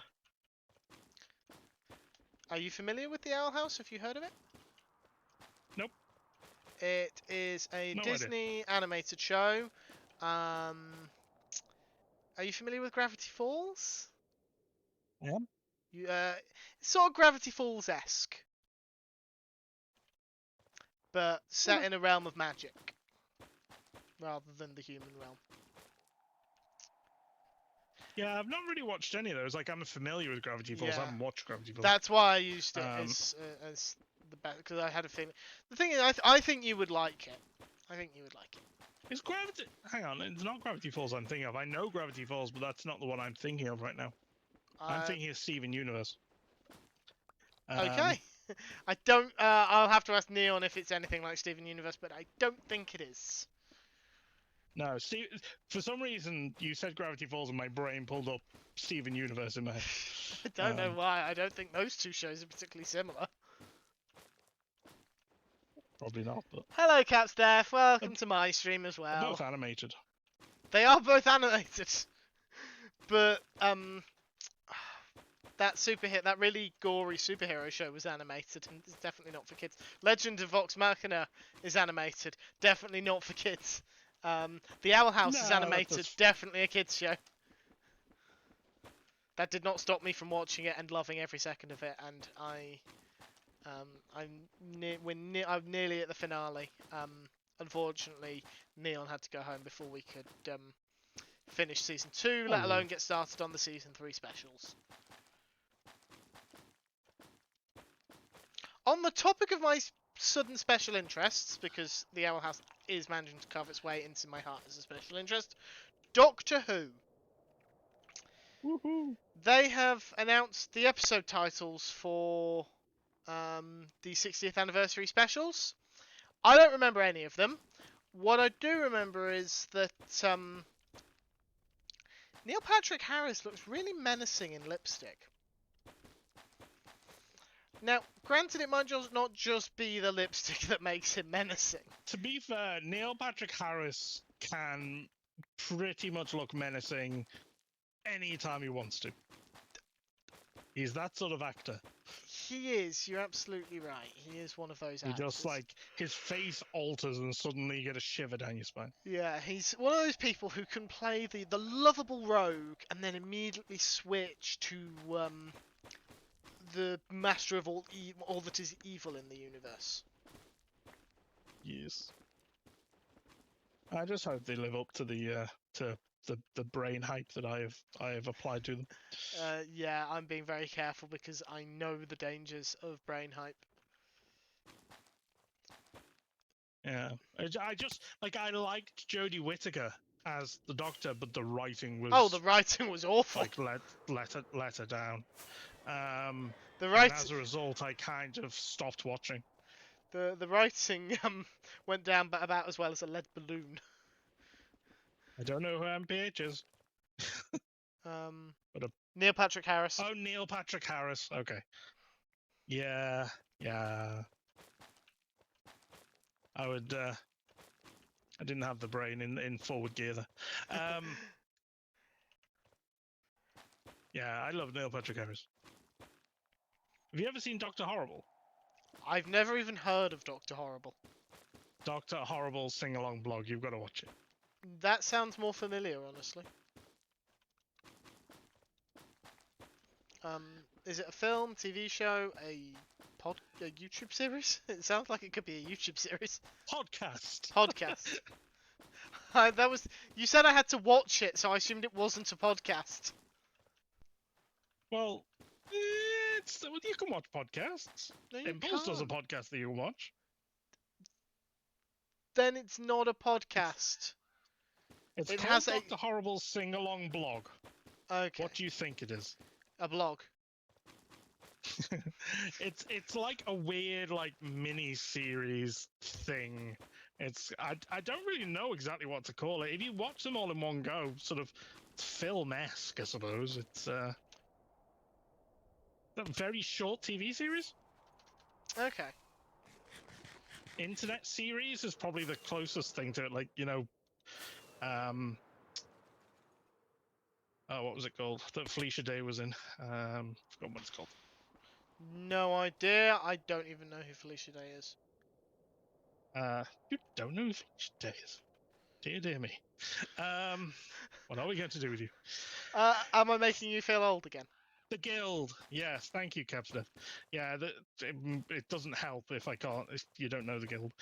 Are you familiar with The Owl House? Have you heard of it? Nope. It is a No idea. Disney animated show. Are you familiar with Gravity Falls? I am. You, it's sort of Gravity Falls-esque, but set Okay. in a realm of magic rather than the human realm. Yeah, I've not really watched any of those. Like, I'm familiar with Gravity Falls. I Yeah. haven't watched Gravity Falls. That's why I used it Um, as the best, because I had a feeling. The thing is, I think you would like it. I think you would like it. Is Gravity... Hang on, it's not Gravity Falls I'm thinking of. I know Gravity Falls, but that's not the one I'm thinking of right now. I'm thinking of Steven Universe. Okay. I don't. I'll have to ask Neon if it's anything like Steven Universe, but I don't think it is. No, for some reason, you said Gravity Falls and my brain pulled up Steven Universe in my head. I don't know why. I don't think those two shows are particularly similar. Probably not, but Hello, Capstaff. Welcome to my stream as they're well. both animated. They are both animated, but that really gory superhero show was animated, and it's definitely not for kids. Legend of Vox Machina is animated, definitely not for kids. The Owl House is No, animated, definitely a kids show. That did not stop me from watching it and loving every second of it, and I'm nearly at the finale. Unfortunately, Neon had to go home before we could finish season 2, let alone get started on the season 3 specials. On the topic of my sudden special interests, because the Owl House is managing to carve its way into my heart as a special interest, Doctor Who. Woohoo! They have announced the episode titles for the 60th anniversary specials. I don't remember any of them. What I do remember is that Neil Patrick Harris looks really menacing in lipstick. Now, granted, it might not just be the lipstick that makes him menacing. To be fair, Neil Patrick Harris can pretty much look menacing anytime he wants to. He's that sort of actor. He is. You're absolutely right. He is one of those actors. He just, like, his face alters and suddenly you get a shiver down your spine. Yeah, he's one of those people who can play the lovable rogue and then immediately switch to the master of all that is evil in the universe. Yes. I just hope they live up to the brain hype that I have applied to them. Yeah, I'm being very careful because I know the dangers of brain hype. Yeah, I just I liked Jodie Whittaker as the Doctor, but the writing was the writing was awful. Like let her down. The and as a result, I kind of stopped watching. The writing went down about as well as a lead balloon. I don't know who MPH is. Neil Patrick Harris. Oh, Neil Patrick Harris. Okay. Yeah. I would. I didn't have the brain in forward gear there. Yeah, I love Neil Patrick Harris. Have you ever seen Dr. Horrible? I've never even heard of Dr. Horrible. Dr. Horrible sing-along blog. You've got to watch it. That sounds more familiar, honestly. Is it a film, TV show, a YouTube series? It sounds like it could be a YouTube series. Podcast. You said I had to watch it, so I assumed it wasn't a podcast. Well, you can watch podcasts. No, you Impulse does a can't. podcast that you can watch. Then it's not a podcast. It has has Dr. Horrible's sing-along blog. Okay. What do you think it is? A blog. It's like a weird mini-series thing. I don't really know exactly what to call it. If you watch them all in one go, sort of film-esque, I suppose. It's a very short TV series. Okay. Internet series is probably the closest thing to it. What was it called that Felicia Day was in? Forgot what it's called. No idea. I don't even know who Felicia Day is. You don't know who Felicia Day is? Dear me. What are we going to do with you? Am I making you feel old again? The Guild. Yes, thank you, Captain. Yeah, it doesn't help if you don't know the Guild.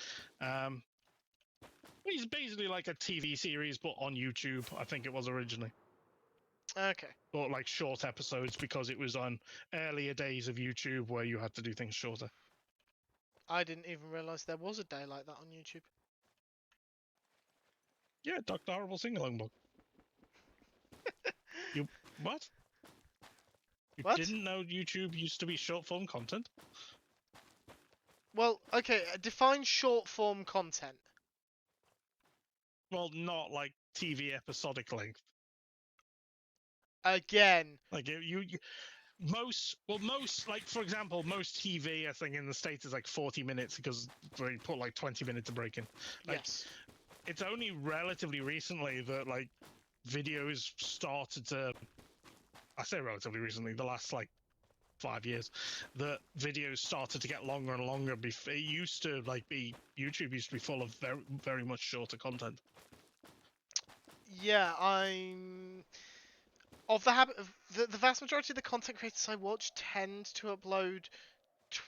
It's basically like a TV series, but on YouTube. I think it was originally. Okay. But like short episodes because it was on earlier days of YouTube where you had to do things shorter. I didn't even realise there was a day like that on YouTube. Yeah, Dr. Horrible Sing-Along book. You what? You What? didn't know YouTube used to be short form content? Well, okay, define short form content. Well, not like TV episodic length. Again. Like most like for example, most TV I think in the States is like 40 minutes because they put like 20 minutes to break in. Like, Yes. it's only relatively recently that like videos started to, I say relatively recently, the last like 5 years, that videos started to get longer and longer. It used to like be, YouTube used to be full of very, very much shorter content. Yeah, I'm of the habit of the vast majority of the content creators I watch tend to upload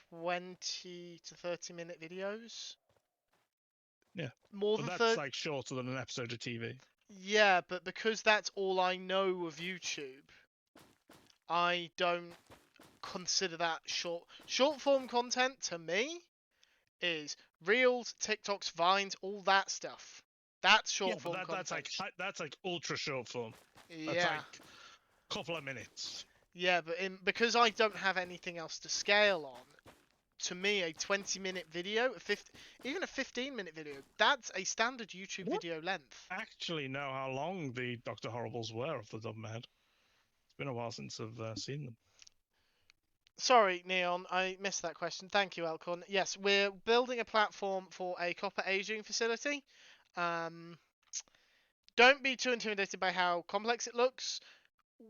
20 to 30-minute videos. Yeah. More But than that's 30. like shorter than an episode of TV. Yeah, but because that's all I know of YouTube, I don't consider that short. Short form content to me is Reels, TikToks, Vines, all that stuff. That's Yeah, short but form content. that's like ultra short form. That's Yeah. like a couple of minutes. Yeah, but because I don't have anything else to scale on, to me a 20-minute video, even a 15-minute video, that's a standard YouTube What? video length. Actually know how long the Dr. Horribles were off the top of my head. It's been a while since I've seen them. Sorry, Neon, I missed that question. Thank you, Elcon. Yes, we're building a platform for a copper aging facility. Don't be too intimidated by how complex it looks.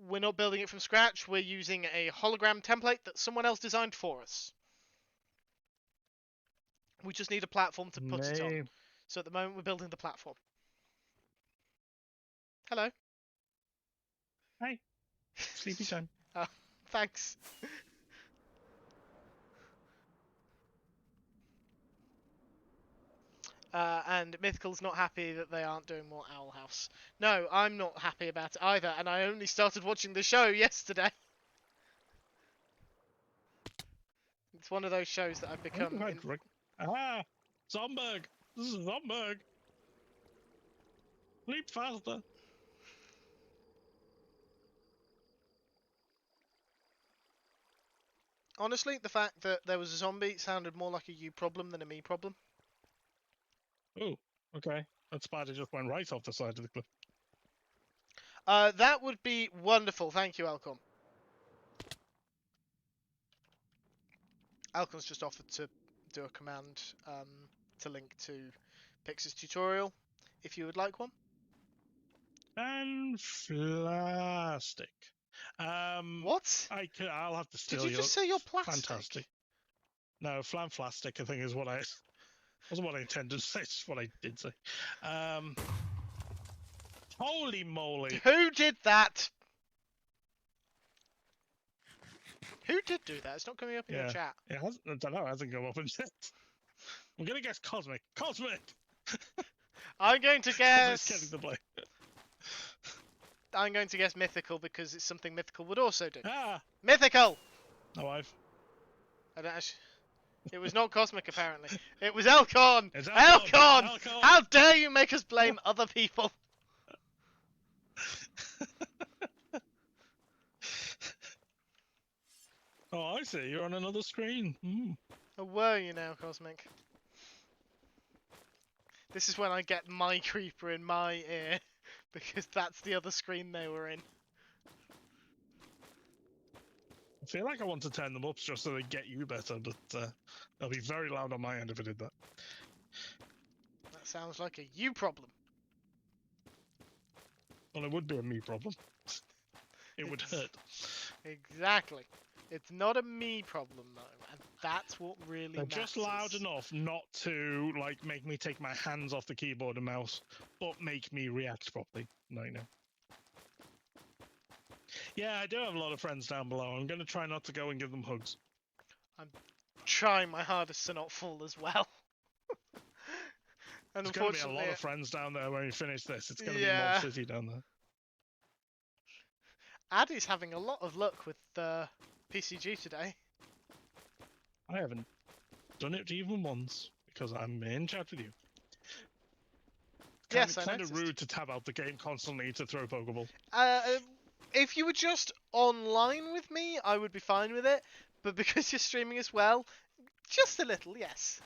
We're not building it from scratch. We're using a hologram template that someone else designed for us. We just need a platform to put it on. So at the moment, we're building the platform. Hello. Hi. Sleepy time. Oh, thanks. And Mythical's not happy that they aren't doing more Owl House. No, I'm not happy about it either, and I only started watching the show yesterday. It's one of those shows that I've become... Zomberg! This is Zomberg! Leap faster! Honestly, the fact that there was a zombie sounded more like a you problem than a me problem. Oh, okay. That spider just went right off the side of the cliff. That would be wonderful. Thank you, Alcon. Alcon's just offered to do a command to link to Pix's tutorial, if you would like one. And plastic. What? I'll have to steal Did you just say you're plastic? Fantastic. No, flamflastic, I think is what I... wasn't what I intended to say, it's what I did say. Holy moly. Who did that? Who did do that? It's not coming up in your chat. It hasn't, I don't know, it hasn't come up in chat. I'm gonna guess Cosmic. Cosmic! I'm going to guess... Getting the blame. I'm going to guess Mythical because it's something Mythical would also do. Ah! Mythical! No, I don't actually... It was not Cosmic, apparently. It was Elcon! It's Elcon! Elcon! How dare you make us blame other people? Oh, I see. You're on another screen. Oh, were you now, Cosmic? This is when I get my creeper in my ear, because that's the other screen they were in. I feel like I want to turn them up just so they get you better, but they'll be very loud on my end if I did that. That sounds like a you problem. Well, it would be a me problem. It would hurt. Exactly. It's not a me problem, though, and that's what really They're matters. just loud enough not to, like, make me take my hands off the keyboard and mouse, but make me react properly. No, no. Yeah, I do have a lot of friends down below. I'm going to try not to go and give them hugs. I'm trying my hardest to not fall as well. And There's going to be a unfortunately, lot of friends down there when we finish this. It's going to Yeah. be Mob City down there. Addy's having a lot of luck with PCG today. I haven't done it even once because I'm in chat with you. Yes, I Kind of noticed. rude to tab out the game constantly to throw Pokeball. If you were just online with me, I would be fine with it. But because you're streaming as well, just a little, yes.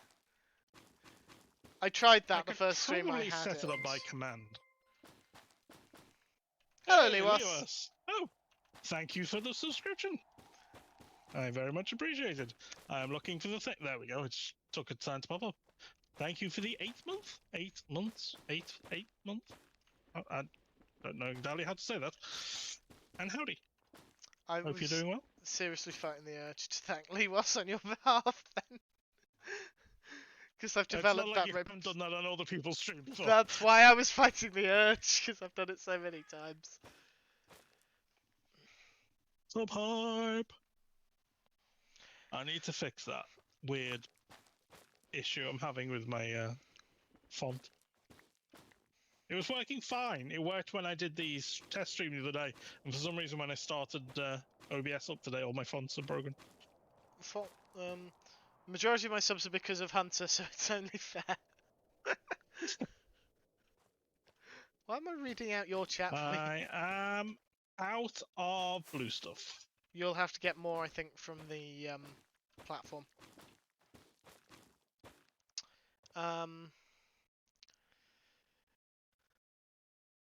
I tried that the first stream I probably had. set it up by command. Hello, Hey, Lewas. Oh, thank you for the subscription. I very much appreciate it. I'm looking for the thing. There we go. It took a time to pop up. Thank you for the 8th month. 8 months. 8 month. I don't know exactly how to say that. And howdy. I Hope was you're doing well. seriously fighting the urge to thank Lewas on your behalf then. Because I've It's not developed like that you haven't done that on other people's streams before. That's why I was fighting the urge, because I've done it so many times. Subhype. I need to fix that weird issue I'm having with my font. It was working fine. It worked when I did the test stream the other day, and for some reason when I started OBS up today, all my fonts are broken. Majority of my subs are because of Hunter, so it's only fair. Why am I reading out your chat for you? I am out of blue stuff. You'll have to get more, I think, from the platform.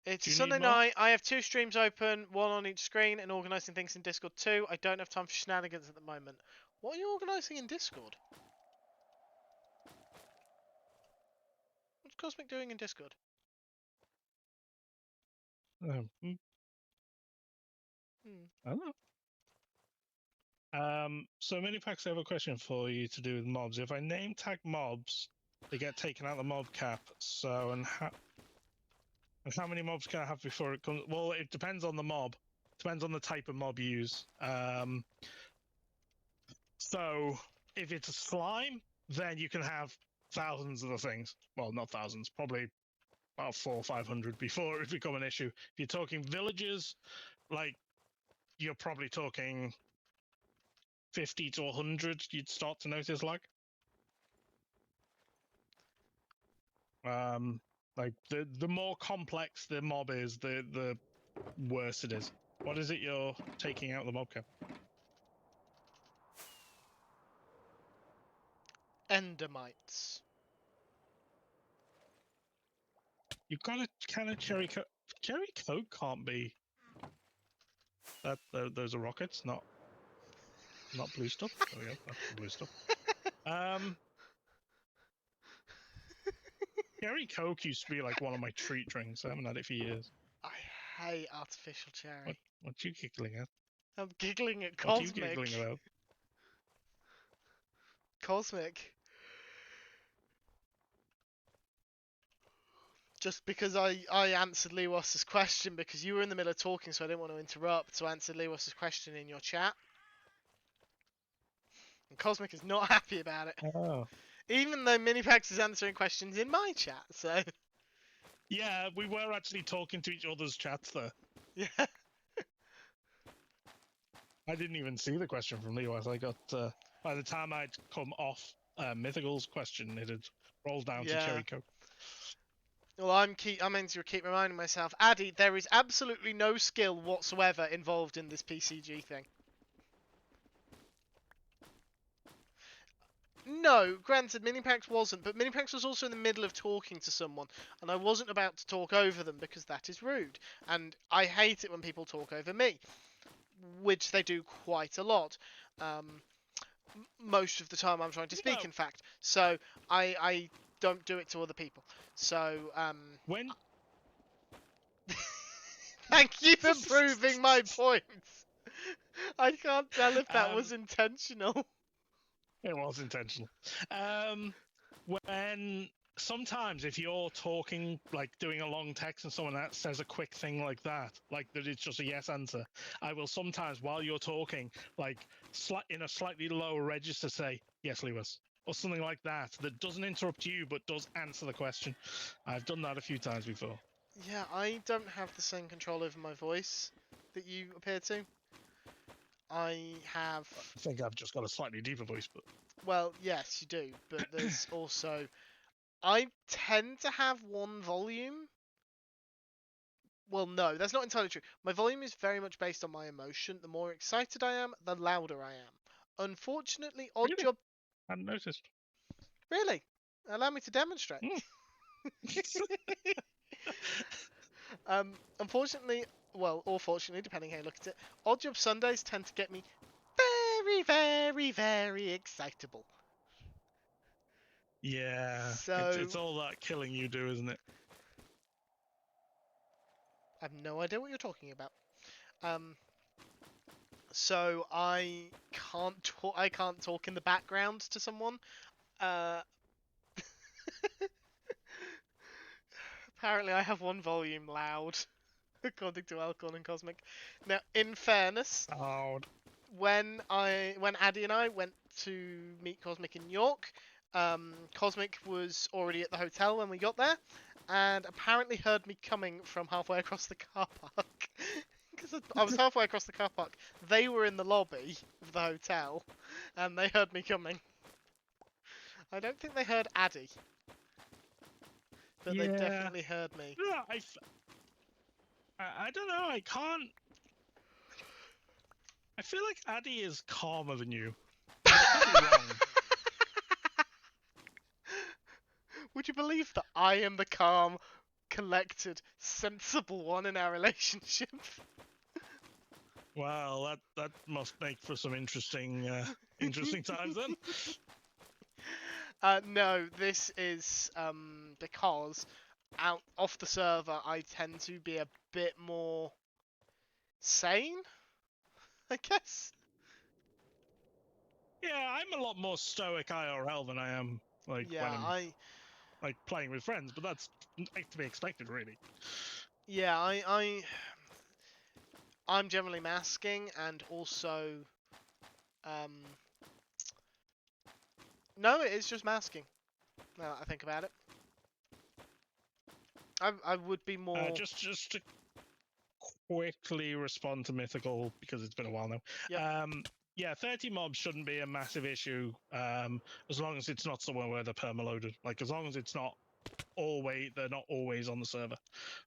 It's Sunday night. I have 2 streams open, 1 on each screen, and organising things in Discord too. I don't have time for shenanigans at the moment. What are you organising in Discord? What's Cosmic doing in Discord? I don't know. So Minipacks, I have a question for you to do with mobs. If I name tag mobs, they get taken out of the mob cap. So and how many mobs can I have before it comes? Well, it depends on the mob. Depends on the type of mob you use. So if it's a slime, then you can have thousands of the things. Well, not thousands, probably about 400 or 500 before it become an issue. If you're talking villages, like you're probably talking 50 to 100. You'd start to notice like the more complex the mob is, the worse it is. What is it you're taking out the mob cap? Endermites. You've got a can of cherry coke. Cherry coke can't be. Those are rockets, not blue stuff. There we go. That's the blue stuff. Cherry coke used to be like one of my treat drinks. I haven't had it for years. I hate artificial cherry. What are you giggling at? I'm giggling at What Cosmic. are you giggling about? Cosmic. Just because I answered Lewas' question because you were in the middle of talking, so I didn't want to interrupt, so I answered Lewas' question in your chat. And Cosmic is not happy about it. Oh. Even though Minipax is answering questions in my chat, so... Yeah, we were actually talking to each other's chats there. Yeah. I didn't even see the question from Lewas. I got, by the time I'd come off Mythical's question, it had rolled down to Cherry Coke. Well, I'm going to keep reminding myself, Addy, there is absolutely no skill whatsoever involved in this PCG thing. No, granted, Minipax wasn't, but Minipax was also in the middle of talking to someone, and I wasn't about to talk over them because that is rude, and I hate it when people talk over me, which they do quite a lot. Most of the time I'm trying to speak, in fact, so I don't do it to other people. So, When... Thank you for proving my point! I can't tell if that was intentional. It was intentional. When sometimes if you're talking, like doing a long text and someone that says a quick thing like that it's just a yes answer, I will sometimes, while you're talking, like in a slightly lower register, say, yes, Lewis, or something like that doesn't interrupt you but does answer the question. I've done that a few times before. Yeah, I don't have the same control over my voice that you appear to. I have... I think I've just got a slightly deeper voice, but Well, yes, you do, but there's also... I tend to have one volume. Well, no, that's not entirely true. My volume is very much based on my emotion. The more excited I am, the louder I am. Unfortunately, Odd really, Job... I hadn't noticed. Really? Allow me to demonstrate. Unfortunately, well, or fortunately, depending how you look at it, Odd Job Sundays tend to get me very, very, very excitable. Yeah, So, it's all that killing you do, isn't it? I have no idea what you're talking about. So I can't talk in the background to someone. Uh, apparently, I have one volume loud, according to Alcorn and Cosmic. Now, in fairness, Oh, when Addy and I went to meet Cosmic in York, Cosmic was already at the hotel when we got there, and apparently heard me coming from halfway across the car park. Because I was halfway across the car park. They were in the lobby of the hotel, and they heard me coming. I don't think they heard Addy, but they yeah. definitely heard me. No, I don't know. I can't. I feel like Addy is calmer than you. I could be wrong. Would you believe that I am the calm, collected, sensible one in our relationship? Well, that must make for some interesting interesting times then. No, this is because out off the server I tend to be a bit more sane, I guess. Yeah, I'm a lot more stoic IRL than I am like Yeah, when I'm like playing with friends, but that's to be expected, really. I'm generally masking, and also um no, it is just masking. Now that I think about it, I would be more. Just to quickly respond to Mythical because it's been a while now. Yep. Yeah, 30 mobs shouldn't be a massive issue as long as it's not somewhere where they're permaloaded. Like, as long as it's not they're not always on the server.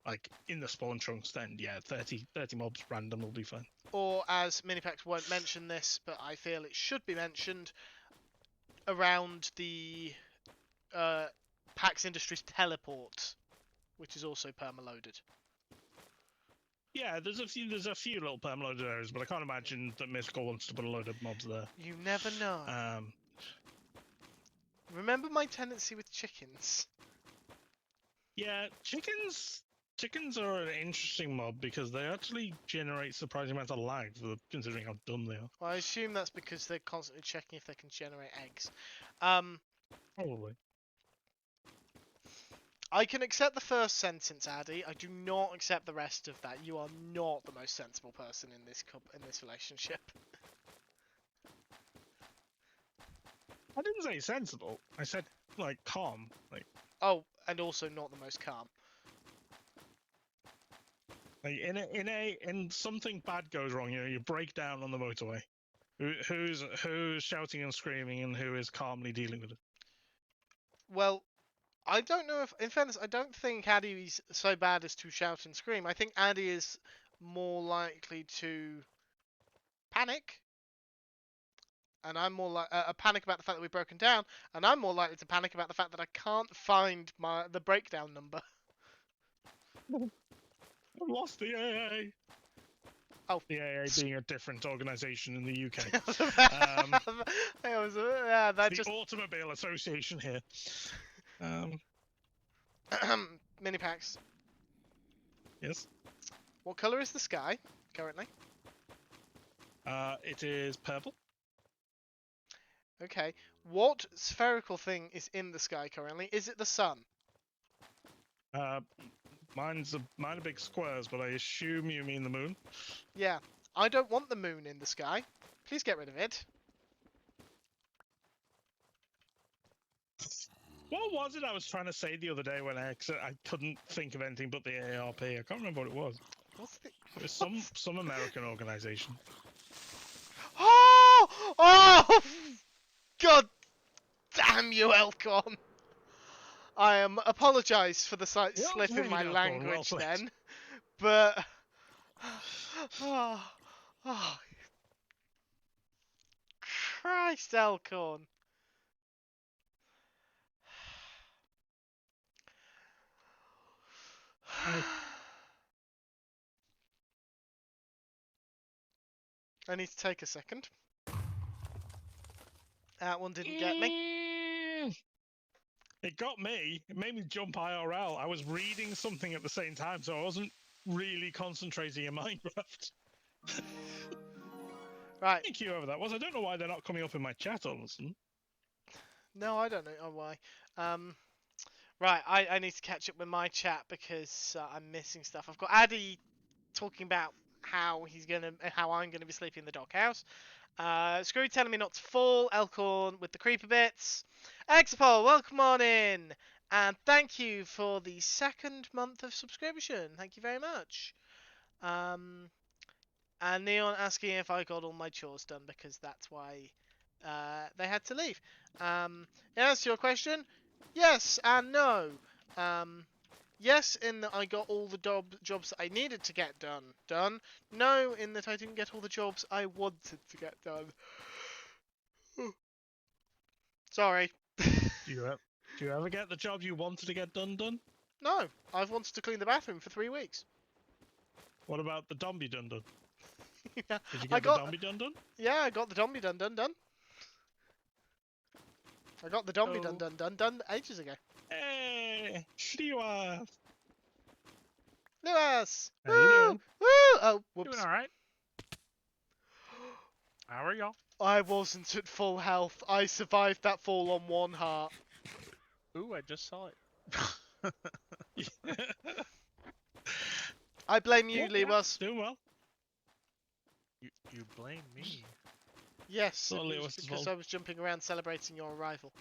Like, in the spawn chunks, then, yeah, 30 mobs random will be fine. Or, as Minipax won't mention this, but I feel it should be mentioned, around the PAX Industries teleport, which is also permaloaded. Yeah, there's a few little permaloaded areas, but I can't imagine that Mythical wants to put a load of mobs there. You never know. Remember my tendency with chickens? Yeah, chickens are an interesting mob because they actually generate surprising amounts of lag, considering how dumb they are. Well, I assume that's because they're constantly checking if they can generate eggs. Probably. I can accept the first sentence, Addy. I do not accept the rest of that. You are not the most sensible person in this relationship. I didn't say sensible. I said like calm. Like Oh, and also not the most calm. in something bad goes wrong, you break down on the motorway. Who's shouting and screaming and who is calmly dealing with it? Well, I don't know if, in fairness, I don't think Addy is so bad as to shout and scream. I think Addy is more likely to panic, and I'm more like a panic about the fact that we've broken down, and I'm more likely to panic about the fact that I can't find the breakdown number. I've lost the AA. Oh, The AA being a different organisation in the UK. That the just Automobile Association here. Mini packs. Yes. What colour is the sky currently? It is purple. Okay. What spherical thing is in the sky currently? Is it the sun? Mine are big squares, but I assume you mean the moon. Yeah. I don't want the moon in the sky. Please get rid of it. What was it I was trying to say the other day when I couldn't think of anything but the AARP? I can't remember what it was. What's the... It was some American organization. Oh! Oh! God damn you, Elcon! I apologise for the slight Well slip in played, my Elcon, well language played. then, but oh, oh, Christ, Elcorn. Hey. I need to take a second. That one didn't get me. It got me. It made me jump IRL. I was reading something at the same time, so I wasn't really concentrating in Minecraft. Right. Thank you over that was. I don't know why they're not coming up in my chat all of a sudden. No, I don't know why. Right, I need to catch up with my chat because I'm missing stuff. I've got Addy talking about how I'm gonna be sleeping in the doghouse. Screwy telling me not to fall. Elcorn with the creeper bits. Exapol, welcome on in, and thank you for the 2nd month of subscription. Thank you very much. And Neon asking if I got all my chores done because that's why they had to leave. In answer to your question, yes and no. Yes, in that I got all the jobs that I needed to get done. No, in that I didn't get all the jobs I wanted to get done. Sorry. Do you ever get the job you wanted to get done? No, I've wanted to clean the bathroom for 3 weeks. What about the Dombie done? Yeah, Did you I get got the Dombie done? yeah, I got the Dombie done. I got the Dombie Oh. done ages ago. Hey, Shriwa. Lewis! How you doing? Woo! Oh, whoops. Doing all right. How are y'all? I wasn't at full health. I survived that fall on 1 heart. Ooh, I just saw it. I blame you, Yeah, Lewis. doing well. You blame me. Yes, Not it was Lewis' because fault. I was jumping around celebrating your arrival.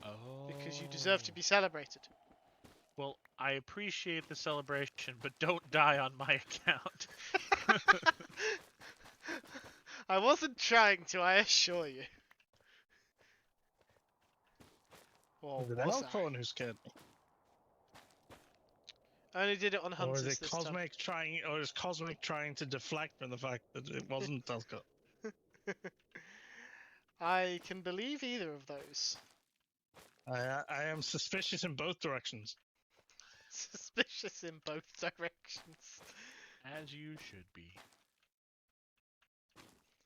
Oh. Because you deserve to be celebrated. Well, I appreciate the celebration, but don't die on my account. I wasn't trying to, I assure you. Or Is it was I? Elkhorn who scared me? I only did it on Or Hunters is it this Cosmic trying? Or is Cosmic trying to deflect from the fact that it wasn't Elkhorn? time. I can believe either of those. I am suspicious in both directions. Suspicious in both directions. As you should be.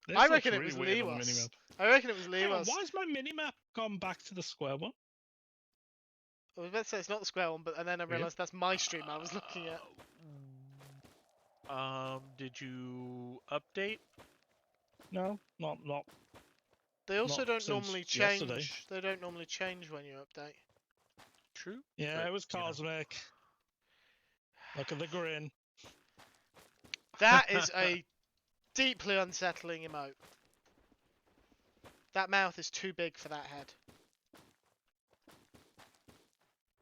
This I looks reckon it really was weird on the Lewis. minimap. I reckon it was Hang on, Lewis. why has my minimap gone back to the square one? I was about to say it's not the square one, but and then I Weird. realised that's my stream I was looking at. Did you update? No, not. They also Not don't since normally yesterday. change. They don't normally change when you update. True. Yeah, but, it was you know. Cosmic. Look at the grin. That is a deeply unsettling emote. That mouth is too big for that head.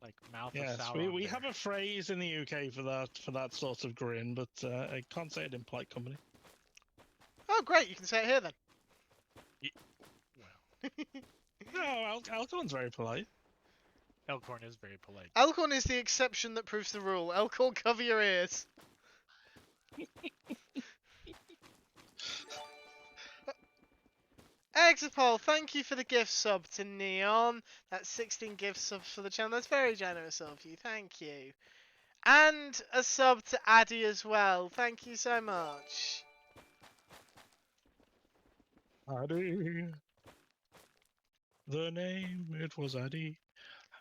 Like mouth Yes, of Sauron. we there. have a phrase in the UK for that sort of grin, but I can't say it in polite company. Oh, great! You can say it here then. Well, No, Elkhorn's very polite. Elkhorn is very polite. Elkhorn is the exception that proves the rule. Elkhorn, cover your ears. Exapol, thank you for the gift sub to Neon. That's 16 gift subs for the channel. That's very generous of you. Thank you. And a sub to Addy as well. Thank you so much. Addy. The name, it was Addy.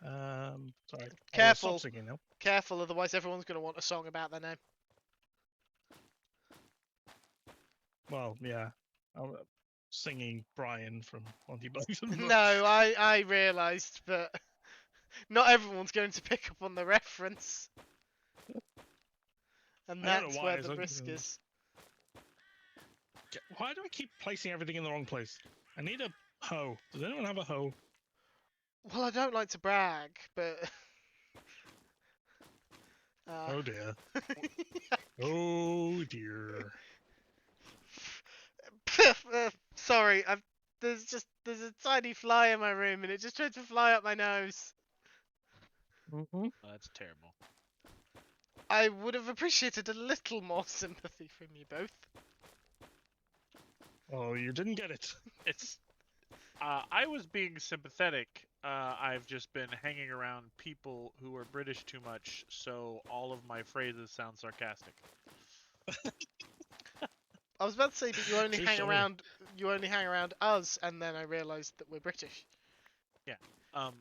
Sorry. Careful. I will stop singing now. Careful, otherwise everyone's going to want a song about their name. Well, yeah. I'm singing Brian from Monty Python. No, I realised, but not everyone's going to pick up on the reference. And I don't know that's why, where it's the like, risk is. Why do I keep placing everything in the wrong place? I need a hoe. Does anyone have a hoe? Well, I don't like to brag, but Oh dear. Oh dear. Sorry, there's a tiny fly in my room and it just tried to fly up my nose. Mm-hmm. Oh, that's terrible. I would have appreciated a little more sympathy from you both. Oh, you didn't get it. It's. I was being sympathetic. I've just been hanging around people who are British too much, so all of my phrases sound sarcastic. I was about to say, but True story. you only hang around us, and then I realised that we're British. Um,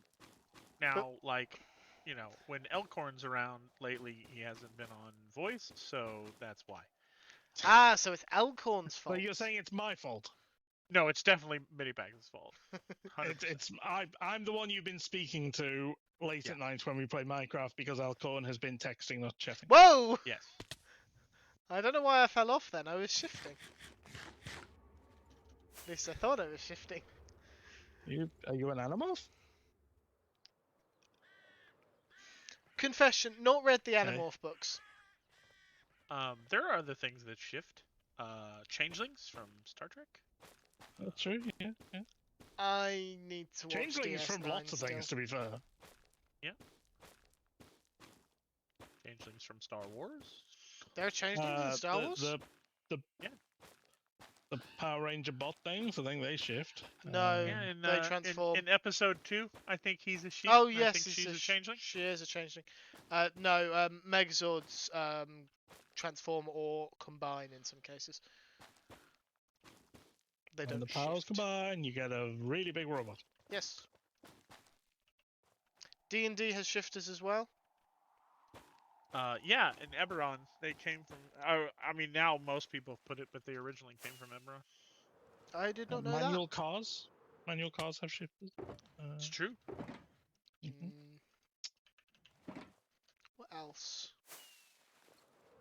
now, like, you know, when Elkhorn's around lately, he hasn't been on voice, so that's why. Ah, so it's Elkhorn's So fault. you're saying it's my fault? No, it's definitely Minibag's fault. 100%. I'm the one you've been speaking to late Yeah. at night when we play Minecraft because Alcorn has been texting, not chatting. Whoa! Yes. I don't know why I fell off then. I was shifting. At least I thought I was shifting. Are you an animal? Confession, not read the Okay. Animorph books. There are other things that shift. Changelings from Star Trek. That's true, yeah. I need to watch Changelings DS9 from lots of still. things, to be fair. Changelings from Star Wars. There are changelings in Star Wars? The Power Ranger bot things, I think they shift. No. Yeah, They transform. in episode 2, I think he's a sheep. Oh and yes, I think she's a changeling. She is a changeling. No, Megazords transform or combine in some cases. They When don't the powers shift. combine, you get a really big robot. Yes. D&D has shifters as well. Yeah, in Eberron, they came from. I mean, now most people have put it, but they originally came from Eberron. I did not know Manual cars have shifters. It's true. that. Mhm. What else?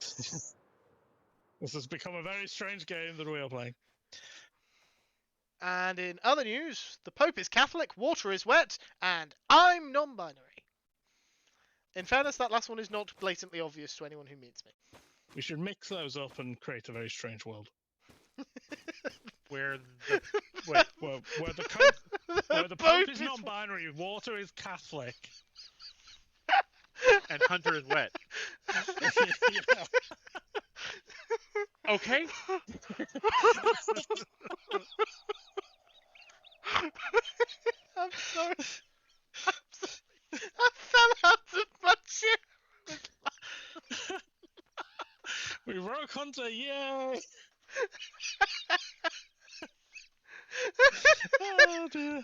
This has become a very strange game that we are playing. And in other news, the Pope is Catholic, water is wet, and I'm non-binary. In fairness, that last one is not blatantly obvious to anyone who meets me. We should mix those up and create a very strange world. Where the wait, Where the Pope is non-binary, water is Catholic. and Hunter is wet. Yeah. Okay. I'm sorry. I fell out of my chair. We broke Hunter, yay! Oh dear.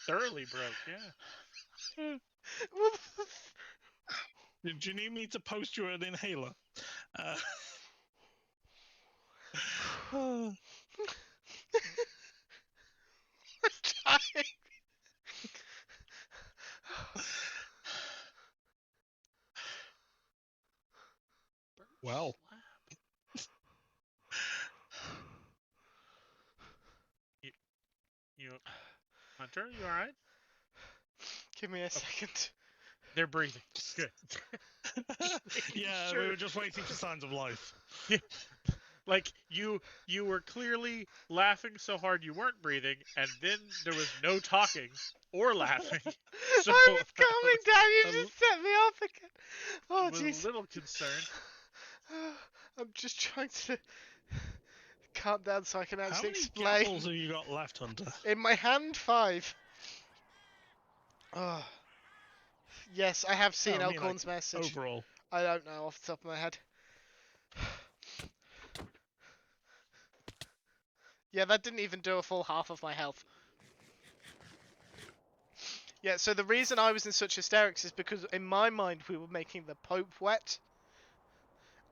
Thoroughly broke, yeah. Do you need me to post you an inhaler? I'm trying. Well. You, Hunter, you all right? Give me a second. They're breathing. Good. Yeah, Sure. we were just waiting for signs of life. Like you were clearly laughing so hard you weren't breathing, and then there was no talking or laughing. So I was calming down. You a just set me off again. Oh was jeez. a little concerned. I'm just trying to calm down so I can How actually many explain. gapples have you got left, Hunter? In my hand, 5. Oh. Yes, I have seen No, I mean, Elkhorn's like, message. Overall. I don't know off the top of my head. Yeah, that didn't even do a full half of my health. Yeah, so the reason I was in such hysterics is because in my mind we were making the Pope wet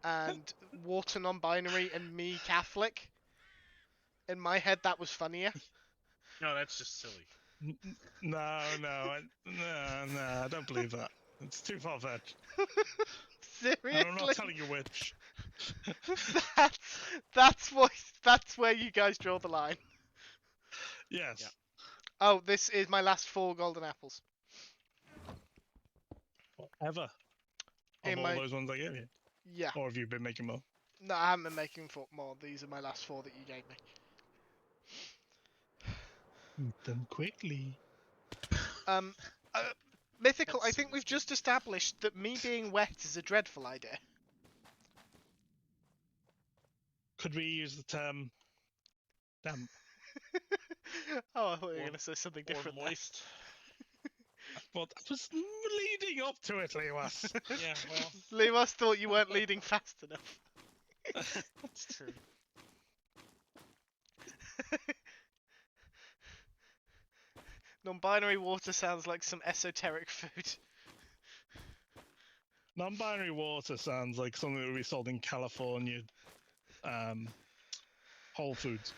and water non-binary and me Catholic. In my head that was funnier. No, that's just silly. No, I don't believe that. It's too far-fetched. Seriously? And I'm not telling you which. that's where you guys draw the line. Yes. Yeah. Oh, this is my last 4 golden apples. Ever. Of In all my those ones I gave you. yeah. Or have you been making more? No, I haven't been making more. These are my last 4 that you gave me. Eat them quickly. Um, Mythical. I That's think we've seriously- just established that me being wet is a dreadful idea. Could we use the term damp? Oh, I thought you were Or- going to say something Or different. moist. But I was leading up to it, Lewas. Yeah, well, Lemas thought you weren't leading fast enough. that's true. Non-binary water sounds like some esoteric food. Non-binary water sounds like something that would be sold in California. Whole Foods.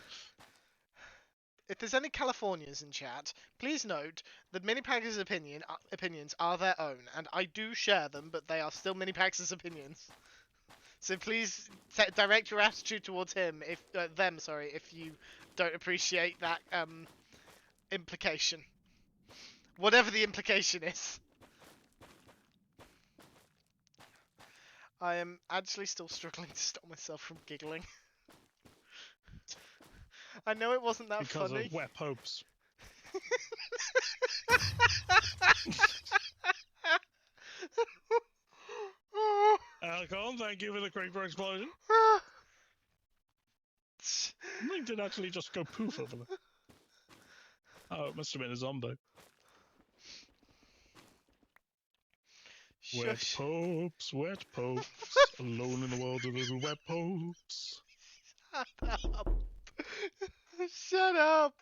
If there's any Californians in chat, please note that Minipax's opinions are their own, and I do share them, but they are still Minipax's opinions. So please direct your attitude towards them if you don't appreciate that implication, whatever the implication is. I am actually still struggling to stop myself from giggling. I know it wasn't that Because funny. of wet popes. Alcon, thank you for the creeper explosion. Something did actually just go poof over there. Oh, it must have been a zombie. Wet Shush. popes, alone in the world of little wet popes. Shut up. Shut up.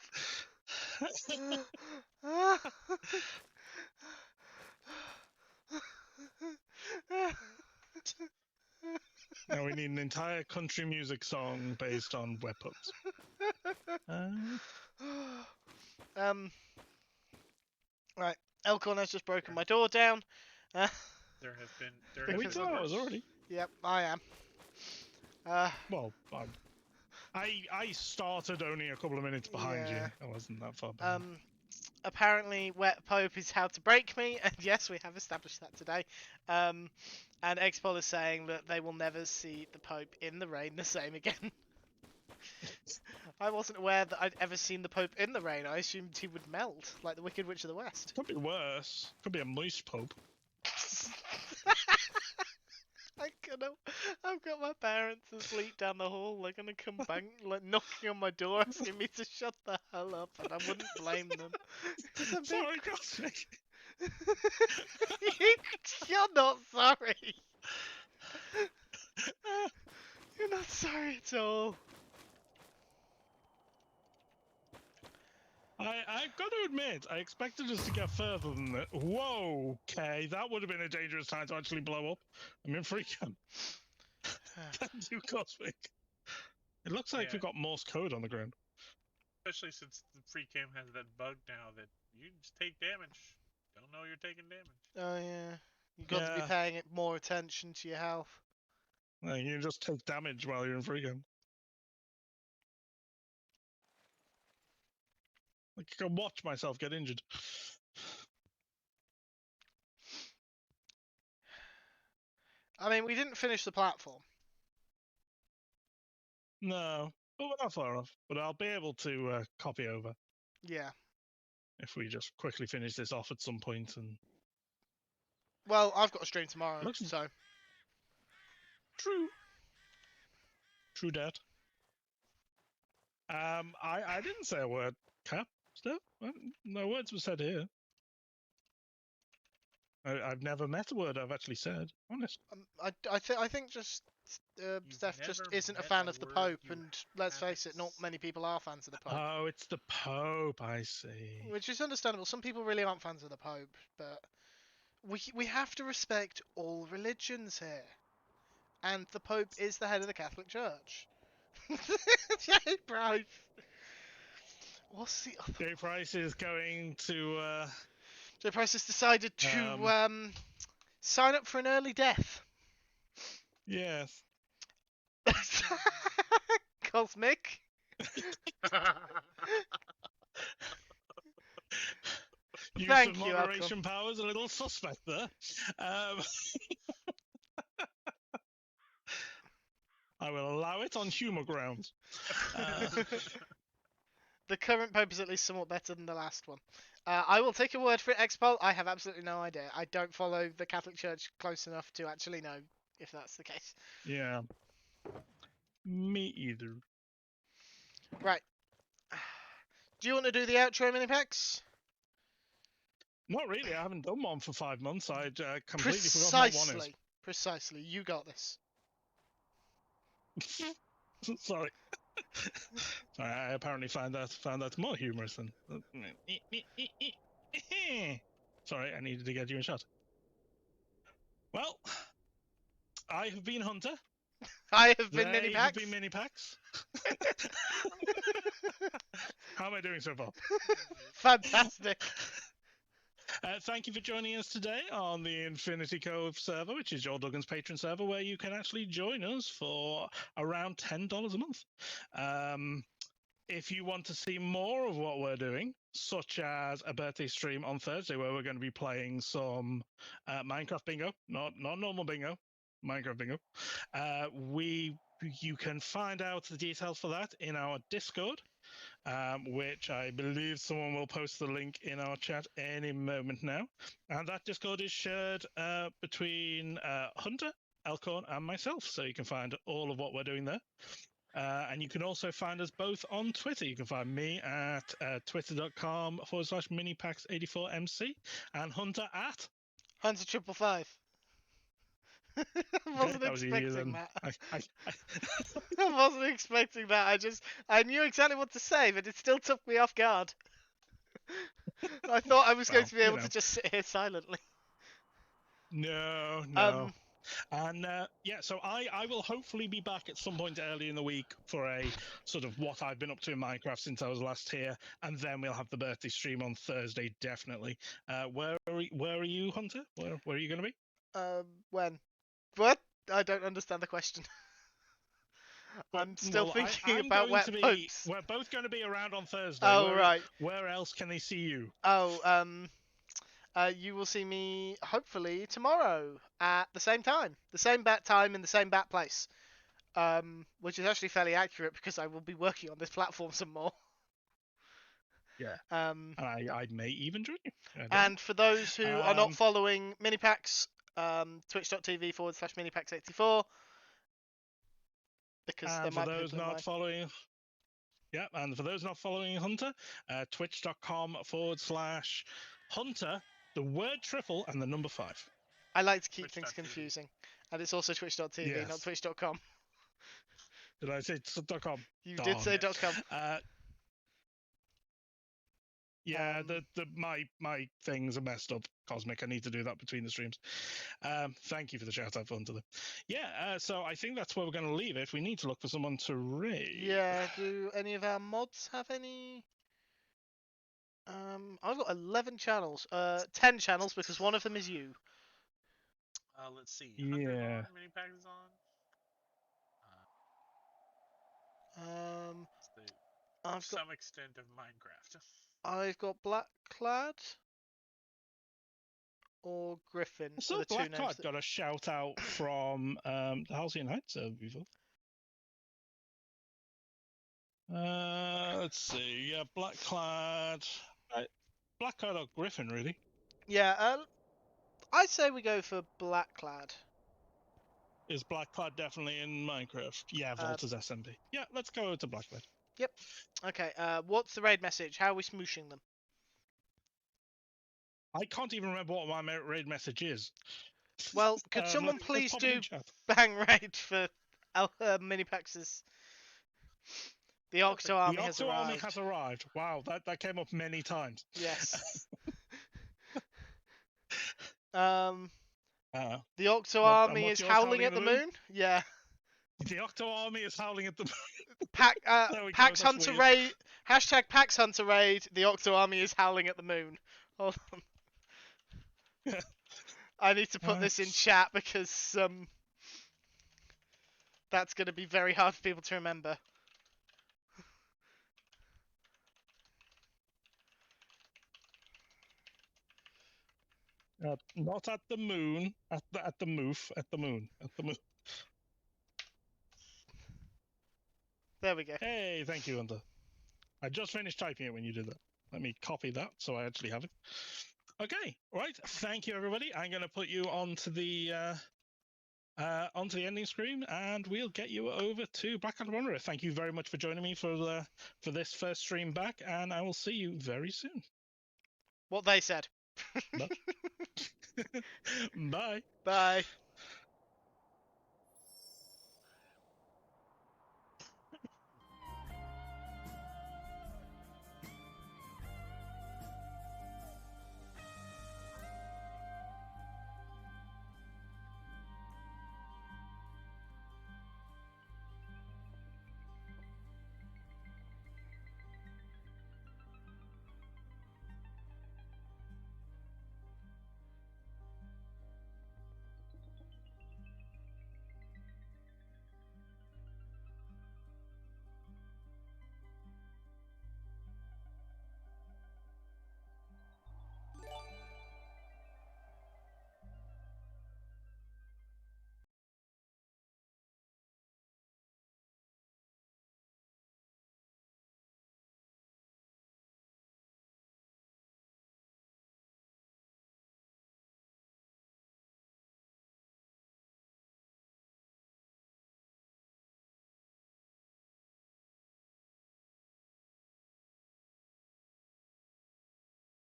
Now we need an entire country music song based on wet popes. Right. Elcorn has just broken my door down. There have been. There Think Are we it's 2 hours already? Yep, I am. Well, I started only a couple of minutes behind Yeah. you. I wasn't that far behind. Apparently Wet Pope is how to break me, and yes, we have established that today. And Xpol is saying that they will never see the Pope in the rain the same again. I wasn't aware that I'd ever seen the Pope in the rain. I assumed he would melt, like the Wicked Witch of the West. Could be worse. Could be a moist pope. I've got my parents asleep down the hall. They're gonna come bang, like knocking on my door, asking me to shut the hell up, and I wouldn't blame them. 'Cause I'm being Sorry, Cosmic. You're not sorry. You're not sorry at all. I've got to admit, I expected us to get further than that. Whoa, okay, that would have been a dangerous time to actually blow up. I'm in free camp. Thank you, Cosmic. It looks like Yeah. we've got Morse code on the ground. Especially since the free cam has that bug now that you just take damage. Don't know you're taking damage. Oh yeah. You got to be Yeah. paying it more attention to your health. Like, you just take damage while you're in free camp. Like, I can watch myself get injured. I mean, we didn't finish the platform. No, but we're not far off. But I'll be able to copy over Yeah. if we just quickly finish this off at some point. And Well, I've got a stream tomorrow, Looks- so true dat. I didn't say a word. Cap stuff. No words were said here. I've never met a word I've actually said. Honest. I think just Steph just never isn't a met fan a of the word Pope, you and let's face it, not many people are fans of the Pope. Oh, it's the Pope. I see. Which is understandable. Some people really aren't fans of the Pope, but we have to respect all religions here. And the Pope is the head of the Catholic Church. Jay Price. What's the other? Jay Price is going to. Jay Price has decided to sign up for an early death. Yes. Cosmic. Use Thank of you, moderation powers a little suspect there. I will allow it on humour grounds. The current Pope is at least somewhat better than the last one. I will take your word for it, Expol. I have absolutely no idea. I don't follow the Catholic Church close enough to actually know if that's the case. Yeah. Me either. Right. Do you want to do the outro, mini packs? Not really. I haven't done one for 5 months. I'd completely forgotten what one is. Precisely. You got this. Sorry. Sorry, I apparently found that more humorous than. Sorry, I needed to get you a shot. Well, I have been Hunter. I have been They mini have packs. been Mini Packs. How am I doing so far? Fantastic. Thank you for joining us today on the Infinity Cove server, which is Joel Duggan's patron server, where you can actually join us for around $10 a month. If you want to see more of what we're doing, such as a birthday stream on Thursday, where we're going to be playing some Minecraft bingo, not normal bingo, Minecraft bingo, you can find out the details for that in our Discord. Which I believe someone will post the link in our chat any moment now. And that Discord is shared between Hunter, Elkhorn, and myself, so you can find all of what we're doing there. And you can also find us both on Twitter. You can find me at twitter.com/minipax84mc and Hunter at Hunter 555. I wasn't that was easier expecting than that. I I wasn't expecting that. I knew exactly what to say, but it still took me off guard. I thought I was going well, to be able to just sit here silently. No. And so I will hopefully be back at some point early in the week for a sort of what I've been up to in Minecraft since I was last here, and then we'll have the birthday stream on Thursday, definitely. Where are you, Hunter? Where are you going to be? When? What? I don't understand the question. I'm still thinking I'm about going wet to be. popes. We're both going to be around on Thursday. Oh, right. Where else can they see you? Oh, you will see me hopefully tomorrow at the same time, the same bat time in the same bat place. Which is actually fairly accurate because I will be working on this platform some more. Yeah. And I may even join you. And for those who are not following Minipacks, twitch.tv/Minipacks84. Because there might be people in mind. Yeah, and for those not following Hunter, twitch.com/Hunter, the word triple and the number 5. I like to keep things confusing. And it's also twitch.tv, not twitch.com. Did I say .com? You did say .com. Yeah, my things are messed up, Cosmic. I need to do that between the streams. Thank you for the shout out, Hunter. Yeah, so I think that's where we're going to leave it. We need to look for someone to raid. Yeah, do any of our mods have any? I've got 11 channels. 10 channels because one of them is you. Let's see. Yeah. Minipacks is on. I've got some extent of Minecraft. I've got Blackclad or Griffin. So Blackclad got a shout out from the Halcyon Heights before. Let's see. Yeah, Blackclad. Blackclad or Griffin, really? Yeah, I'd say we go for Blackclad. Is Blackclad definitely in Minecraft? Yeah, Volta's SMP. Yeah, let's go to Blackclad. Yep. Okay, what's the raid message? How are we smooshing them? I can't even remember what my raid message is. Well, could someone please do bang raid for Minipax's... The Octo Army has arrived. The Octo Army has arrived. Wow, that came up many times. Yes. The Octo Army is howling at the moon? Yeah. The Octo Army is howling at the moon. PAX Hunter Raid. Hashtag PAX Hunter Raid. The Octo Army is howling at the moon. Hold on. I need to put this in chat because that's going to be very hard for people to remember. Not at the moon. At the moof. At the moon. At the moon. There we go. Hey, thank you, Hunter. I just finished typing it when you did that. Let me copy that so I actually have it. Okay, right. Thank you, everybody. I'm going to put you onto the ending screen, and we'll get you over to Black and Wanderer. Thank you very much for joining me for this first stream back, and I will see you very soon. What they said. Bye. Bye.